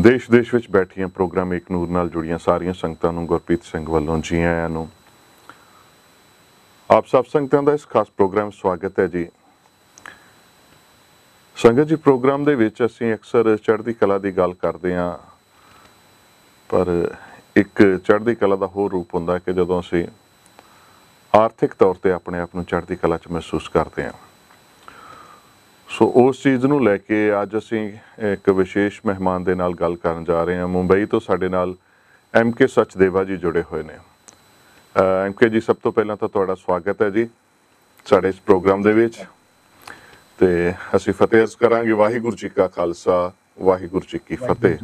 देश देश विच बैठियां प्रोग्राम एक नूर नाल जुड़ियां सारियां संगतां नूं गुरप्रीत सिंह वल्लों जी आयां नूं। आप सब संगतां दा इस खास प्रोग्राम स्वागत है जी। संगत जी, प्रोग्राम दे विच असीं अक्सर चढ़दी कला दी गल करदे हां, पर एक चढ़दी कला दा होर रूप हुंदा है कि जदों असीं आर्थिक तौर ते अपने आप नूं चढ़दी कला च महसूस करदे हां। सो उस चीज़ नूं लैके अज असीं एक विशेष मेहमान दे नाल गल करन जा रहे हैं। मुंबई तो साडे नाल MK सचदेवा जी जुड़े हुए ने। MK जी, सब तो पहलां तां तुहाडा स्वागत है जी साडे इस प्रोग्राम दे विच। ते असीं फतेह अर्ज करांगे, वाहिगुरू जी का खालसा, वाहिगुरू जी की फतेह।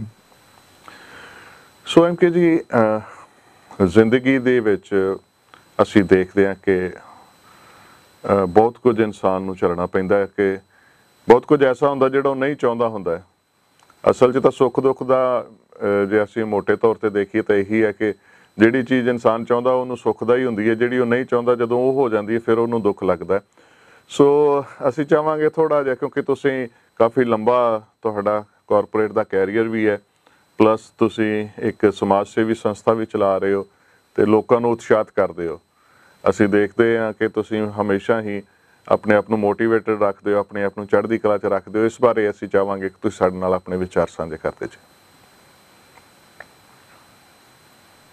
सो MK जी, जिंदगी दे विच असीं देखदे हां कि बहुत कुछ इंसान नूं झलना पैंदा है कि बहुत कुछ ऐसा हुंदा जिहड़ा नहीं चाहुंदा हुंदा है। असल 'च तां सुख दुख दा जे असीं मोटे तौर ते देखीए तां यही है कि जिहड़ी चीज़ इंसान चाहुंदा ਉਹਨੂੰ सुख दा ही हुंदी है, जिहड़ी ਉਹ नहीं चाहुंदा ਜਦੋਂ ਉਹ हो जाती है फिर ਉਹਨੂੰ दुख लगदा है। सो ਅਸੀਂ ਚਾਹਾਂਗੇ ਥੋੜ੍ਹਾ ਜਿਹਾ, ਕਿਉਂਕਿ ਤੁਸੀਂ ਕਾਫੀ ਲੰਬਾ ਤੁਹਾਡਾ ਕਾਰਪੋਰੇਟ ਦਾ ਕੈਰੀਅਰ ਵੀ ਹੈ, ਪਲੱਸ ਤੁਸੀਂ ਇੱਕ ਸਮਾਜ ਸੇਵੀ ਸੰਸਥਾ ਵੀ ਚਲਾ ਰਹੇ ਹੋ ਤੇ ਲੋਕਾਂ ਨੂੰ ਉਤਸ਼ਾਹਿਤ ਕਰਦੇ ਹੋ। ਅਸੀਂ ਦੇਖਦੇ ਹਾਂ ਕਿ ਤੁਸੀਂ ਹਮੇਸ਼ਾ ਹੀ अपने आप नूं मोटिवेटेड रखते हो, अपने आप नूं चढ़दी कला च रखते हो। इस बारे असीं चाहांगे कि तुसीं साडे नाल अपने विचार साझे करते जी।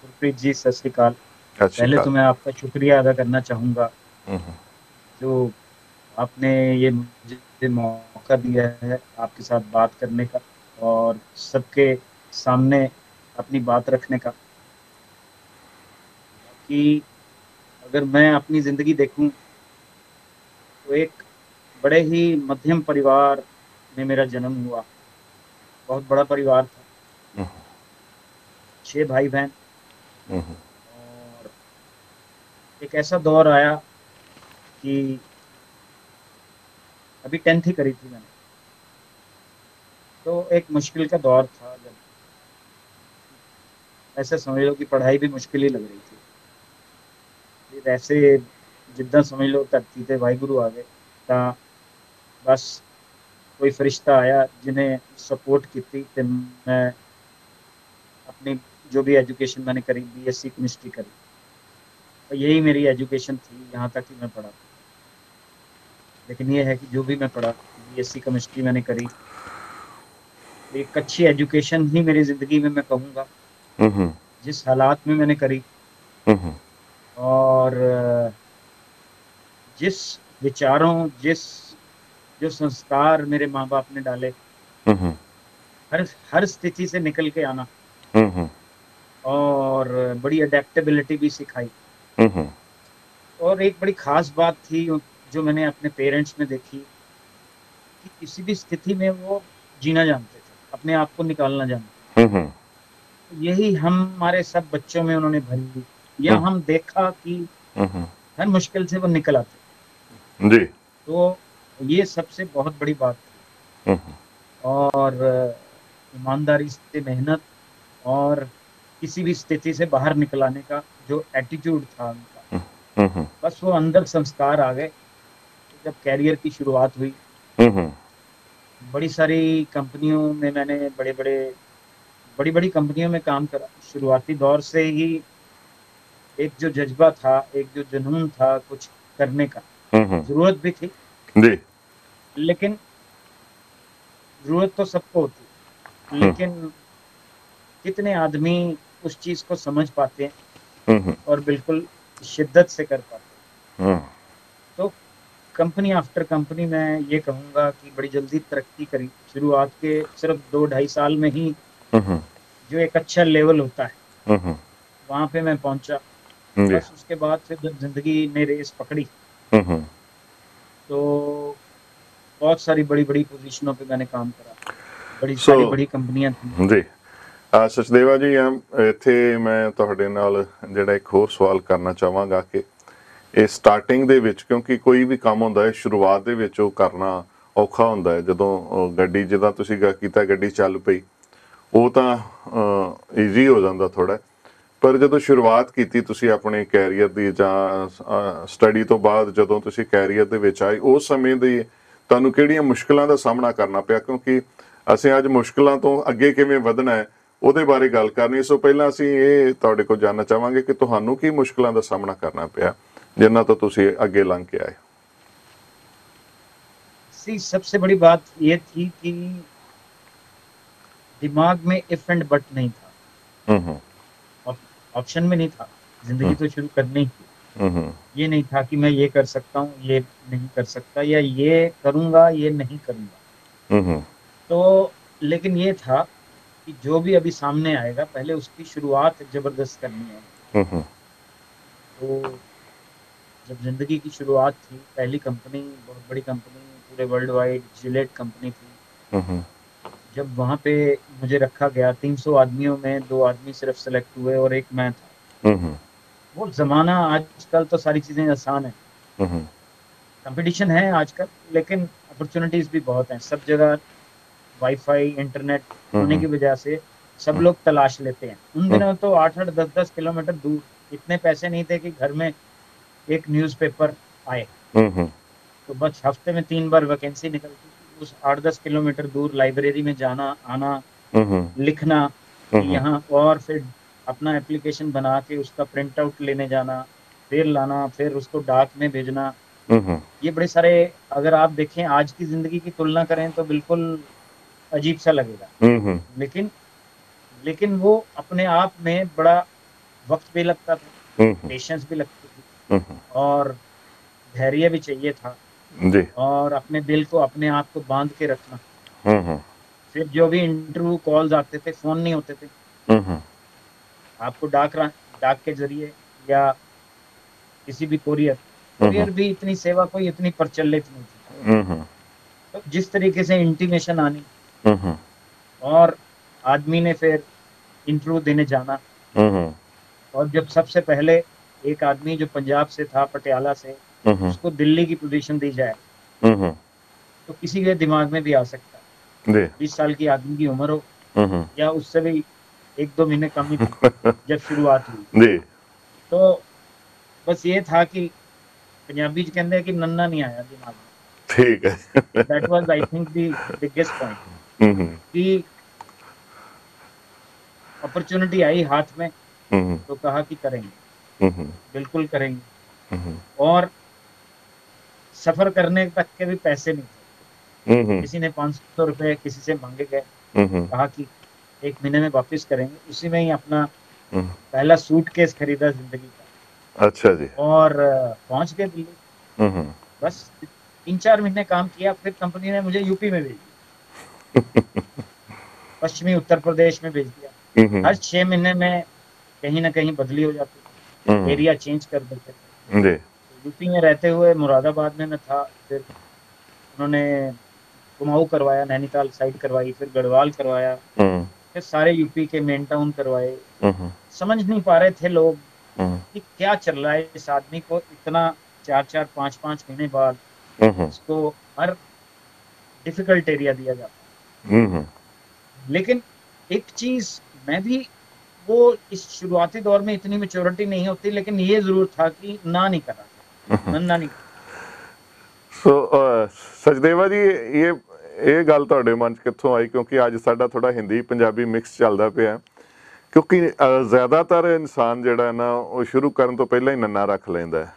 गुरप्रीत जी, सत श्री अकाल। सत श्री पहले अकाल। तो मैं आपका शुक्रिया अदा करना चाहूँगा जो आपने ये मुझे मौका दिया है आपके साथ बात करने का और सबके सामने अपनी बात रखने का। कि अगर मैं अपनी ज़िंदगी देखूं तो एक बड़े ही मध्यम परिवार में मेरा जन्म हुआ। बहुत बड़ा परिवार था, 6 भाई बहन। और एक ऐसा दौर आया कि अभी 10th ही करी थी मैंने, तो एक मुश्किल का दौर था। जब ऐसा समझ लो कि पढ़ाई भी मुश्किल ही लग रही थी। फिर ऐसे जिद्दां समझ लो धरती ते वाहिगुरू आ गए, तां बस कोई फरिश्ता आया जिन्हें सपोर्ट की ते मैं अपनी जो भी एजुकेशन मैंने करी, BSc केमिस्ट्री करी, तो यही मेरी एजुकेशन थी, यहाँ तक ही मैं पढ़ा। लेकिन ये है कि जो भी मैं पढ़ा, BSc केमिस्ट्री मैंने करी, एक अच्छी एजुकेशन ही मेरी ज़िंदगी में मैं कहूँगा, जिस हालात में मैंने करी और जिस विचारों, जो संस्कार मेरे माँ बाप ने डाले, हर स्थिति से निकल के आना और बड़ी अडेप्टेबिलिटी भी सिखाई। और एक बड़ी खास बात थी जो मैंने अपने पेरेंट्स में देखी कि किसी भी स्थिति में वो जीना जानते थे, अपने आप को निकालना जानते थे। यही हमारे सब बच्चों में उन्होंने भरी, या हम देखा कि हर मुश्किल से वो निकल आते जी। तो ये सबसे बहुत बड़ी बात थी। और ईमानदारी से मेहनत और किसी भी स्थिति से बाहर निकल आने का जो एटीट्यूड था उनका, बस वो अंदर संस्कार आ गए। जब कैरियर की शुरुआत हुई, बड़ी सारी कंपनियों में मैंने बड़ी बड़ी कंपनियों में काम करा। शुरुआती दौर से ही एक जो जज्बा था, एक जो जुनून था कुछ करने का, जरूरत भी थी जी। लेकिन जरूरत तो सबको होती है, लेकिन कितने आदमी उस चीज को समझ पाते हैं और बिल्कुल शिद्दत से कर पाते हैं। तो कंपनी आफ्टर कंपनी मैं ये कहूँगा कि बड़ी जल्दी तरक्की करी। शुरुआत के सिर्फ 2-2.5 साल में ही जो एक अच्छा लेवल होता है वहां पे मैं पहुंचा। बस उसके बाद फिर जब जिंदगी ने रेस पकड़ी तो बहुत सारी बड़ी बड़ी पोजीशनों पे मैंने काम करा, बड़ी सारी बड़ी कंपनियां थी जी। सचदेवा जी, ਇੱਥੇ ਮੈਂ ਤੁਹਾਡੇ ਨਾਲ ਜਿਹੜਾ ਇੱਕ ਹੋਰ ਸਵਾਲ ਕਰਨਾ ਚਾਹਾਂਗਾ ਕਿ ਇਹ ਸਟਾਰਟਿੰਗ ਦੇ ਵਿੱਚ, ਕਿਉਂਕਿ ਕੋਈ ਵੀ ਕੰਮ ਹੁੰਦਾ ਹੈ ਸ਼ੁਰੂਆਤ ਦੇ ਵਿੱਚ ਉਹ ਕਰਨਾ ਔਖਾ ਹੁੰਦਾ ਹੈ। ਜਦੋਂ ਗੱਡੀ ਜਿੱਦਾਂ ਤੁਸੀਂ ਕੀਤਾ, ਗੱਡੀ ਚੱਲ ਪਈ, ਉਹ ਤਾਂ ਈਜ਼ੀ ਹੋ ਜਾਂਦਾ ਥੋੜ੍ਹਾ, ਪਰ ਜਦੋਂ ਸ਼ੁਰੂਆਤ ਕੀਤੀ ਤੁਸੀਂ ਆਪਣੇ ਕੈਰੀਅਰ ਦੀ ਜਾਂ ਸਟੱਡੀ ਤੋਂ ਬਾਅਦ ਜਦੋਂ ਤੁਸੀਂ ਕੈਰੀਅਰ ਦੇ ਵਿੱਚ ਆਏ, ਉਸ ਸਮੇਂ ਦੀ ਤੁਹਾਨੂੰ ਕਿਹੜੀਆਂ ਮੁਸ਼ਕਲਾਂ ਦਾ ਸਾਹਮਣਾ ਕਰਨਾ ਪਿਆ? ਕਿਉਂਕਿ ਅਸੀਂ ਅੱਜ ਮੁਸ਼ਕਲਾਂ ਤੋਂ ਅੱਗੇ ਕਿਵੇਂ ਵਧਣਾ ਹੈ ਉਹਦੇ ਬਾਰੇ ਗੱਲ ਕਰਨੀ। ਇਸ ਤੋਂ ਪਹਿਲਾਂ ਅਸੀਂ ਇਹ ਤੁਹਾਡੇ ਕੋਲ ਜਾਣਨਾ ਚਾਹਾਂਗੇ ਕਿ ਤੁਹਾਨੂੰ ਕੀ ਮੁਸ਼ਕਲਾਂ ਦਾ ਸਾਹਮਣਾ ਕਰਨਾ ਪਿਆ ਜਿਨ੍ਹਾਂ ਤੋਂ ਤੁਸੀਂ ਅੱਗੇ ਲੰਘ ਕੇ ਆਏ। सबसे बड़ी बात ये थी कि दिमाग में इफ एंड बट नहीं था, ऑप्शन में नहीं था। जिंदगी तो शुरू करनी थी, ये नहीं था कि मैं ये कर सकता हूँ, ये नहीं कर सकता, या ये करूंगा, ये नहीं करूंगा। तो लेकिन ये था कि जो भी अभी सामने आएगा पहले उसकी शुरुआत जबरदस्त करनी है। तो जब जिंदगी की शुरुआत थी, पहली कंपनी, बहुत बड़ी कंपनी, पूरे वर्ल्ड वाइड जिलेट कंपनी थी। जब वहां पे मुझे रखा गया, 300 आदमियों में 2 आदमी सिर्फ सेलेक्ट हुए और एक मैं था। वो जमाना, आजकल तो सारी चीजें आसान है, कंपटीशन है आजकल, लेकिन अपॉर्चुनिटीज भी बहुत हैं सब जगह। वाईफाई इंटरनेट होने की वजह से सब लोग तलाश लेते हैं। उन दिनों तो 8-8 10-10 किलोमीटर दूर, इतने पैसे नहीं थे कि घर में एक न्यूज़पेपर आए। तो बस हफ्ते में 3 बार वैकेंसी निकलती थी, उस 8-10 किलोमीटर दूर लाइब्रेरी में जाना आना, लिखना यहाँ, और फिर अपना एप्लीकेशन बना के उसका प्रिंट आउट लेने जाना, फिर लाना, फिर उसको डाक में भेजना। ये बड़े सारे, अगर आप देखें आज की जिंदगी की तुलना करें तो बिल्कुल अजीब सा लगेगा। लेकिन लेकिन वो अपने आप में बड़ा वक्त भी लगता था, पेशेंस भी लगती थी, और धैर्य भी चाहिए था जी। और अपने दिल को, अपने आप को बांध के रखना। फिर जो भी इंटरव्यू कॉल्स आते थे, फोन नहीं होते थे, आपको डाक के जरिए या किसी भी कुरियर भी इतनी सेवा कोई इतनी प्रचलित नहीं थी। तो जिस तरीके से इंटीमेशन आनी, और आदमी ने फिर इंटरव्यू देने जाना, और जब सबसे पहले एक आदमी जो पंजाब से था, पटियाला से, उसको दिल्ली की पोजीशन दी जाए, तो किसी के दिमाग में भी आ सकता है। 20 साल की आदमी की उम्र हो, या उससे भी 1-2 महीने कम ही जब शुरुआत हुई। तो बस ये था कि पंजाबी च कहते हैं कि नन्ना नहीं आया दिमाग में। ठीक है। That was I think the biggest point कि अपॉर्चुनिटी आई हाथ में, तो कहा कि करेंगे, बिल्कुल करेंगे। और सफर करने तक के भी पैसे नहीं थे। किसी ने 500 रुपए किसी से मांगे गए, कहा कि 1 महीने में वापस करेंगे। उसी में ही अपना पहला सूटकेस खरीदा जिंदगी का। अच्छा जी। और पहुंच गए दिल्ली। बस 3-4 महीने काम किया, फिर कंपनी ने मुझे यूपी में भेज दिया, पश्चिमी उत्तर प्रदेश में भेज दिया। हर 6 महीने में कहीं ना कहीं बदली हो जाती थी, एरिया चेंज कर देते थे। यूपी में रहते हुए मुरादाबाद में मैं था, फिर उन्होंने कुमाऊं करवाया, नैनीताल साइड करवाई, फिर गढ़वाल करवाया, फिर सारे यूपी के मेन टाउन करवाए। समझ नहीं पा रहे थे लोग कि क्या चल रहा है इस आदमी को, इतना 4-4 5-5 महीने बाद इसको हर डिफिकल्ट एरिया दिया जाता है। लेकिन एक चीज, मैं भी, वो इस शुरुआती दौर में इतनी मैच्योरिटी नहीं होती, लेकिन ये जरूर था कि ना नहीं कर रहा था, नन्ना नहीं। ਸੋ ਸਚਦੇਵਾ ਜੀ, ਇਹ ਗੱਲ ਤੁਹਾਡੇ ਮਨ 'ਚ ਕਿੱਥੋਂ ਆਈ? ਕਿਉਂਕਿ ਅੱਜ ਸਾਡਾ ਥੋੜਾ ਹਿੰਦੀ ਪੰਜਾਬੀ ਮਿਕਸ ਚੱਲਦਾ ਪਿਆ, ਕਿਉਂਕਿ ਜ਼ਿਆਦਾਤਰ ਇਨਸਾਨ ਜਿਹੜਾ ਨਾ ਉਹ ਸ਼ੁਰੂ ਕਰਨ ਤੋਂ ਪਹਿਲਾਂ ਹੀ ਨੰਨਾ ਰੱਖ ਲੈਂਦਾ ਹੈ।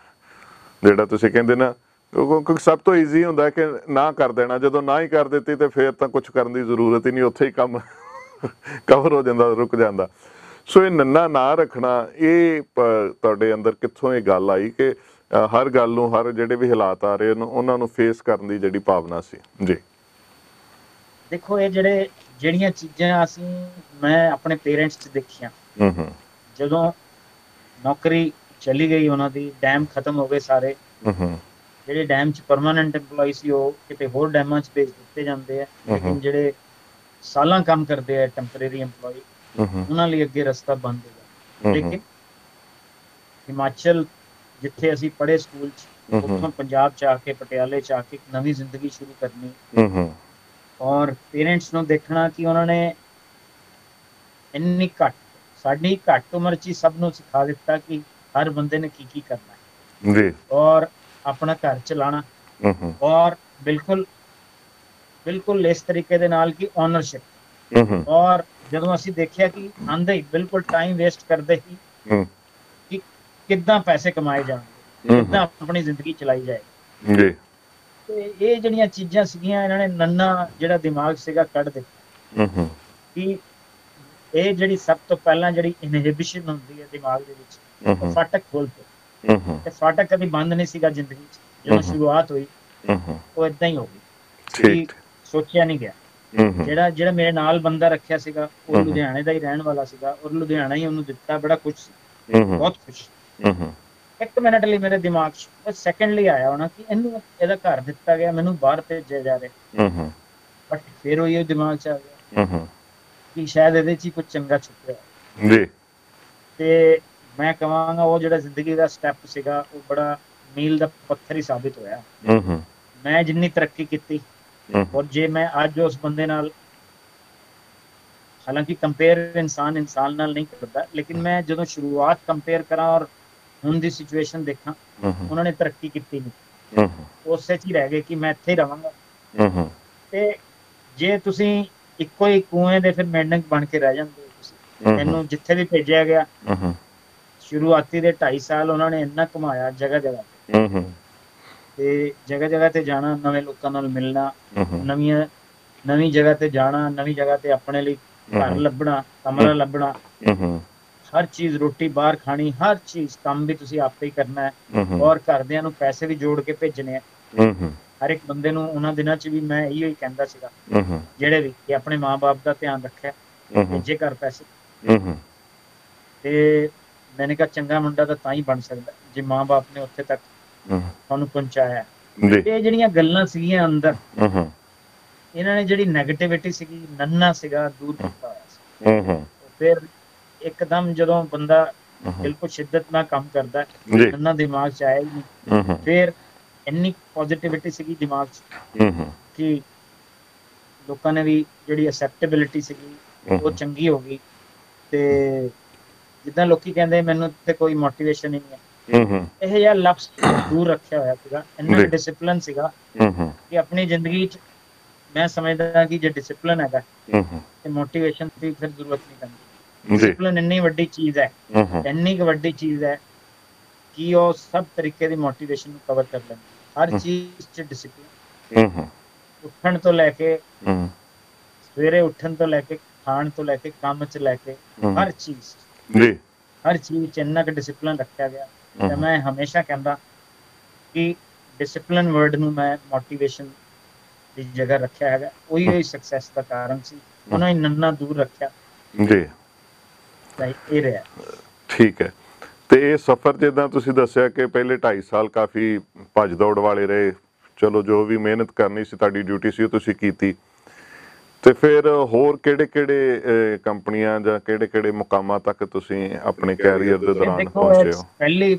ਜਿਹੜਾ ਤੁਸੀਂ ਕਹਿੰਦੇ ਨਾ, ਕਿਉਂਕਿ ਸਭ ਤੋਂ ਈਜ਼ੀ ਹੁੰਦਾ ਕਿ ਨਾ ਕਰ ਦੇਣਾ। ਜਦੋਂ ਨਾ ਹੀ ਕਰ ਦਿੱਤੀ ਤੇ ਫਿਰ ਤਾਂ ਕੁਝ ਕਰਨ ਦੀ ਜ਼ਰੂਰਤ ਹੀ ਨਹੀਂ, ਉੱਥੇ ਹੀ ਕੰਮ ਕਵਰ ਹੋ ਜਾਂਦਾ, ਰੁਕ ਜਾਂਦਾ। ਸੋ ਇਹ ਨੰਨਾ ਨਾ ਰੱਖਣਾ, ਇਹ ਤੁਹਾਡੇ ਅੰਦਰ ਕਿੱਥੋਂ ਇਹ ਗੱਲ ਆਈ ਕਿ ਹਰ ਗੱਲ ਨੂੰ, ਹਰ ਜਿਹੜੇ ਵੀ ਹਾਲਾਤ ਆ ਰਹੇ ਨੇ ਉਹਨਾਂ ਨੂੰ ਫੇਸ ਕਰਨ ਦੀ ਜਿਹੜੀ ਭਾਵਨਾ ਸੀ? ਜੀ ਦੇਖੋ, ਇਹ ਜਿਹੜੀਆਂ ਚੀਜ਼ਾਂ ਮੈਂ ਆਪਣੇ ਪੇਰੈਂਟਸ 'ਚ ਦੇਖੀਆਂ, ਜਦੋਂ ਨੌਕਰੀ ਚਲੀ ਗਈ ਉਹਨਾਂ ਦੀ, ਡੈਮ ਖਤਮ ਹੋ ਗਏ ਸਾਰੇ, ਜਿਹੜੇ ਡੈਮ 'ਚ ਪਰਮਾਨੈਂਟ EMPLOYE ਸੀ ਉਹ ਕਿਤੇ ਹੋਰ ਡੈਮਾਂ 'ਚ ਭੇਜ ਦਿੱਤੇ ਜਾਂਦੇ ਆ, ਲੇਕਿਨ ਜਿਹੜੇ ਸਾਲਾਂ ਕੰਮ ਕਰਦੇ ਆ ਟੈਂਪਰੇਰੀ EMPLOYE, ਉਹਨਾਂ ਲਈ ਅੱਗੇ ਰਸਤਾ ਬੰਦ ਹੋ ਗਿਆ। ਲੇਕਿਨ ਹਿਮਾਚਲ, ਜਿੱਥੇ ਅਸੀਂ ਪੜ੍ਹੇ ਸਕੂਲ 'ਚ, ਉੱਥੋਂ ਪੰਜਾਬ 'ਚ ਆ ਕੇ, ਪਟਿਆਲੇ 'ਚ ਆ ਕੇ ਇੱਕ ਨਵੀਂ ਜ਼ਿੰਦਗੀ ਸ਼ੁਰੂ ਕਰਨੀ, ਔਰ ਪੇਰੈਂਟਸ ਨੂੰ ਦੇਖਣਾ ਕਿ ਉਹਨਾਂ ਨੇ ਇੰਨੀ ਸਾਡੀ ਘੱਟ ਉਮਰ 'ਚ ਹੀ ਸਭ ਨੂੰ ਸਿਖਾ ਦਿੱਤਾ ਕਿ ਹਰ ਬੰਦੇ ਨੇ ਕੀ ਕਰਨਾ ਹੈ, ਔਰ ਆਪਣਾ ਘਰ ਚਲਾਣਾ, ਔਰ ਬਿਲਕੁਲ ਬਿਲਕੁਲ ਇਸ ਤਰੀਕੇ ਦੇ ਨਾਲ ਕਿ ਓਨਰਸ਼ਿਪ, ਹੂੰ ਔਰ ਜਦੋਂ ਅਸੀਂ ਦੇਖਿਆ ਕਿ ਆਂਦੇ ਹੀ ਬਿਲਕੁਲ ਟਾਈਮ ਵੇਸਟ ਕਰਦੇ ਹੀ ਹੂੰ ਕਿ ਕਿੱਦਾਂ ਪੈਸੇ ਕਮਾਏ ਜਾਣਗੇ, ਹੂੰ ਕਿੱਦਾਂ ਆਪਣੀ ਜ਼ਿੰਦਗੀ ਚਲਾਈ ਜਾਏ। ਜੀ ਤੇ ਇਹ ਜਿਹੜੀਆਂ ਚੀਜ਼ਾਂ ਸੀਗੀਆਂ, ਇਹਨਾਂ ਨੇ ਨੰਨਾ ਜਿਹੜਾ ਦਿਮਾਗ ਸੀਗਾ ਕੱਢ ਦਿੱਤਾ ਹੂੰ ਕਿ ਇਹ ਜਿਹੜੀ ਸਭ ਤੋਂ ਪਹਿਲਾਂ ਜਿਹੜੀ ਇਨਹਿਬਿਸ਼ਨ ਹੁੰਦੀ ਹੈ ਦਿਮਾਗ ਦੇ ਵਿੱਚ, ਉਹ ਹੂੰ ਫਾਟਕ ਖੋਲ੍ਹਤੇ। ਹੂੰ ਤੇ ਫਾਟਕ ਕਦੀ ਬੰਦ ਨਹੀਂ ਸੀਗਾ ਜ਼ਿੰਦਗੀ 'ਚ, ਜਦੋਂ ਸ਼ੁਰੂਆਤ ਹੋਈ ਹੂੰ ਉਹ ਇਦਾਂ ਹੀ ਹੋ ਗਈ ਕਿ ਠੀਕ ਸੋਚਿਆ ਨਹੀਂ ਗਿਆ। ਹੂੰ ਜਿਹੜਾ ਜਿਹੜਾ ਮੇਰੇ ਨਾਲ ਬੰਦਾ ਰੱਖਿਆ ਸੀਗਾ, ਉਹ ਹੂੰ ਲੁਧਿਆਣੇ ਦਾ ਹੀ ਰਹਿਣ ਵਾਲਾ ਸੀਗਾ, ਔਰ ਲੁਧਿਆਣਾ ਹੀ ਉਹਨੂੰ ਦਿੱਤਾ, ਬੜਾ ਖੁਸ਼ ਸੀ, ਹੂੰ ਬਹੁਤ ਖੁਸ਼। ਹੂੰ 1 ਮਿੰਟ ਲਈ ਮੇਰੇ ਦਿਮਾਗ 'ਚ ਬਸ ਸੈਕਿੰਡ ਲਈ ਆਇਆ ਹੋਣਾ ਕਿ ਇਹਨੂੰ ਇਹਦਾ ਘਰ ਦਿੱਤਾ ਗਿਆ, ਮੈਨੂੰ ਬਾਹਰ ਭੇਜਿਆ ਜਾ ਰਿਹਾ। ਹੂੰ ਬਟ ਫਿਰ ਉਹ ਦਿਮਾਗ 'ਚ ਆ ਗਿਆ ਹੂੰ ਕਿ ਸ਼ਾਇਦ ਇਹਦੇ 'ਚ ਹੀ ਕੁਝ ਚੰਗਾ ਛੁਪਿਆ ਹੈ। ਜੀ ਤੇ ਮੈਂ ਕਹਾਂਗਾ ਉਹ ਜਿਹੜਾ ਜ਼ਿੰਦਗੀ ਦਾ ਸਟੈਪ ਸੀਗਾ, ਉਹ ਬੜਾ ਮੀਲ ਦਾ ਪੱਥਰ ਹੀ ਸਾਬਿਤ ਹੋਇਆ। ਹੂੰ ਮੈਂ ਜਿੰਨੀ ਤਰੱਕੀ ਕੀਤੀ, ਹੂੰ ਔਰ ਜੇ ਮੈਂ ਅੱਜ ਉਸ ਬੰਦੇ ਨਾਲ, ਹਾਲਾਂਕਿ ਕੰਪੇਅਰ ਇਨਸਾਨ ਇਨਸਾਨ ਨਾਲ ਨਹੀਂ ਕਰਦਾ, ਲੇਕਿਨ ਮੈਂ ਜਦੋਂ ਸ਼ੁਰੂਆਤ ਕੰਪੇਅਰ ਕਰਾਂ ਔਰ ਹੁਣ ਦੀ ਸਿਚੁਏਸ਼ਨ ਦੇਖਾਂ, ਉਹਨਾਂ ਨੇ ਤਰੱਕੀ ਕੀਤੀ ਨਹੀਂ, ਉਸੇ 'ਚ ਹੀ ਰਹਿ ਗਏ ਕਿ ਮੈਂ ਇੱਥੇ ਹੀ ਰਵਾਂਗਾ। ਹੂੰ ਤੇ ਜੇ ਤੁਸੀਂ ਇੱਕੋ ਹੀ ਕੂਏ ਦੇ ਫਿਰ ਮੇਂਢਕ ਬਣ ਕੇ ਰਹਿ ਜਾਂਦੇ ਹੋ, ਤੁਸੀਂ ਮੈਨੂੰ ਜਿੱਥੇ ਵੀ ਭੇਜਿਆ ਗਿਆ, ਹੂੰ ਸ਼ੁਰੂਆਤੀ ਦੇ 2.5 ਸਾਲ ਉਹਨਾਂ ਨੇ ਇੰਨਾ ਕਮਾਇਆ ਜਗ੍ਹਾ ਜਗ੍ਹਾ ਹੂੰ ਤੇ ਜਗ੍ਹਾ ਜਗ੍ਹਾ ਤੇ ਜਾਣਾ, ਨਵੇਂ ਲੋਕਾਂ ਨਾਲ ਮਿਲਣਾ, ਹੂੰ ਨਵੀਂ ਜਗ੍ਹਾ ਤੇ ਜਾਣਾ, ਨਵੀਂ ਜਗ੍ਹਾ ਤੇ ਆਪਣੇ ਲਈ ਘਰ ਲੱਭਣਾ, ਕਮਰਾ ਲੱਭਣਾ, ਹੂੰ ਹਰ ਚੀਜ਼, ਰੋਟੀ ਬਾਹਰ ਖਾਣੀ, ਹਰ ਚੀਜ਼, ਕੰਮ ਵੀ ਤੁਸੀਂ ਆਪੇ ਹੀ ਕਰਨਾ ਹੈ, ਹੂੰ ਔਰ ਘਰਦਿਆਂ ਨੂੰ ਪੈਸੇ ਵੀ ਜੋੜ ਕੇ ਭੇਜਣੇ ਆ। ਹੂੰ ਹਰ ਇੱਕ ਬੰਦੇ ਨੂੰ ਉਹਨਾਂ ਦਿਨਾਂ 'ਚ ਵੀ ਮੈਂ ਇਹੋ ਹੀ ਕਹਿੰਦਾ ਸੀਗਾ, ਹੂੰ ਜਿਹੜੇ ਵੀ, ਕਿ ਆਪਣੇ ਮਾਂ-ਬਾਪ ਦਾ ਧਿਆਨ ਰੱਖਿਆ, ਭੇਜੇ ਘਰ ਪੈਸੇ। ਹੂੰ ਤੇ ਮੈंने ਕਿਹਾ ਚੰਗਾ ਮੁੰਡਾ ਤਾਂ ਹੀ ਬਣ ਸਕਦਾ ਜੇ ਮਾਂ-ਬਾਪ ਨੇ ਉੱਥੇ ਤੱਕ ਤੁਹਾਨੂੰ ਪਹੁੰਚਾਇਆ। ਜੀ ਇਹ ਜਿਹੜੀਆਂ ਗੱਲਾਂ ਸੀਗੀਆਂ ਅੰਦਰ, ਹੂੰ ਇਹਨਾਂ ਨੇ ਜਿਹੜੀ ਨੈਗੇਟਿਵਿਟੀ ਸੀਗੀ, ਨੰਨਾ ਸੀਗਾ, ਦੂਰ ਕੀਤਾ ਹੋਇਆ ਸੀ। ਹੂੰ ਫਿਰ ਇੱਕਦਮ ਜਦੋਂ ਬੰਦਾ ਬਿਲਕੁਲ ਸ਼ਿੱਦਤ ਨਾਲ ਕੰਮ ਕਰਦਾ, ਜੀ ਨੰਨਾ ਦਿਮਾਗ 'ਚ ਆਇਆ ਹੀ ਨਹੀਂ। ਫਿਰ ਇੰਨੀ ਪੋਜ਼ਿਟਿਵਿਟੀ ਸੀਗੀ ਦਿਮਾਗ 'ਚ ਕਿ ਲੋਕਾਂ ਨੇ ਵੀ ਜਿਹੜੀ ਅਸੈਪਟੇਬਿਲਿਟੀ ਸੀਗੀ ਉਹ ਚੰਗੀ ਹੋ ਗਈ। ਤੇ ਜਿੱਦਾਂ ਲੋਕੀ ਕਹਿੰਦੇ ਮੈਨੂੰ ਤੇ ਕੋਈ ਮੋਟੀਵੇਸ਼ਨ ਹੀ ਨਹੀਂ ਹੈ, ਇਹ ਜਿਹਾ ਲਫ਼ਜ਼ ਦੂਰ ਰੱਖਿਆ ਹੋਇਆ ਸੀਗਾ। ਇੰਨਾ ਡਿਸਪਲਿਨ ਸੀਗਾ ਕਿ ਆਪਣੀ ਜ਼ਿੰਦਗੀ 'ਚ ਮੈਂ ਸਮਝਦਾ ਕਿ ਜੇ ਡਿਸਪਲਿਨ ਹੈਗਾ ਤੇ ਮੋਟੀਵੇਸ਼ਨ ਦੀ ਫਿਰ ਜ਼ਰੂਰਤ ਨਹੀਂ ਪੈਂਦੀ। ਡਿਸਪਲਿਨ ਇੰਨੀ ਵੱਡੀ ਚੀਜ਼ ਹੈ, ਇੰਨੀ ਕੁ ਵੱਡੀ ਚੀਜ਼ ਹੈ ਕਿ ਉਹ ਸਭ ਤਰੀਕੇ ਦੀ ਮੋਟੀਵੇਸ਼ਨ ਨੂੰ ਕਵਰ ਕਰ ਲੈਂਦੀ। ਹਰ ਚੀਜ਼ 'ਚ ਡਿਸਪਲਿਨ, ਉੱਠਣ ਤੋਂ ਲੈ ਕੇ, ਸਵੇਰੇ ਉੱਠਣ ਤੋਂ ਲੈ ਕੇ, ਖਾਣ ਤੋਂ ਲੈ ਕੇ, ਕੰਮ 'ਚ ਲੈ ਕੇ, ਹਰ ਚੀਜ਼ ਹਰ ਚੀਜ਼ 'ਚ ਇੰਨਾ ਕੁ ਡਿਸਪਲਿਨ ਰੱਖਿਆ ਗਿਆ। ਤੇ ਮੈਂ ਹਮੇਸ਼ਾ ਕਹਿੰਦਾ ਕਿ ਡਿਸਪਲਿਨ ਵਰਡ ਨੂੰ ਮੈਂ ਮੋਟੀਵੇਸ਼ਨ ਦੀ ਜਗ੍ਹਾ ਰੱਖਿਆ ਹੈਗਾ। ਉਹੀ ਸਕਸੈਸ ਦਾ ਕਾਰਨ ਸੀ, ਉਹਨਾਂ ਹੀ ਨੰਨਾ ਦੂਰ ਰੱਖਿਆ ਜੀ। ਤਾਂ ਇਹ ਰਿਹਾ। ਠੀਕ ਹੈ। ਤੇ ਇਹ ਸਫ਼ਰ ਜਿੱਦਾਂ ਤੁਸੀਂ ਦੱਸਿਆ ਕਿ ਪਹਿਲੇ 2.5 ਸਾਲ ਕਾਫੀ ਭੱਜ ਦੌੜ ਵਾਲੇ ਰਹੇ, ਚਲੋ ਜੋ ਵੀ ਮਿਹਨਤ ਕਰਨੀ ਸੀ, ਤੁਹਾਡੀ ਡਿਊਟੀ ਸੀ, ਉਹ ਤੁਸੀਂ ਕੀਤੀ। ਤੇ ਫਿਰ ਹੋਰ ਕਿਹੜੇ ਕੰਪਨੀਆਂ ਜਾਂ ਕਿਹੜੇ ਮੁਕਾਮਾਂ ਤੱਕ ਤੁਸੀਂ ਆਪਣੇ ਕੈਰੀਅਰ ਦੇ ਦੌਰਾਨ ਪਹੁੰਚੇ ਹੋ?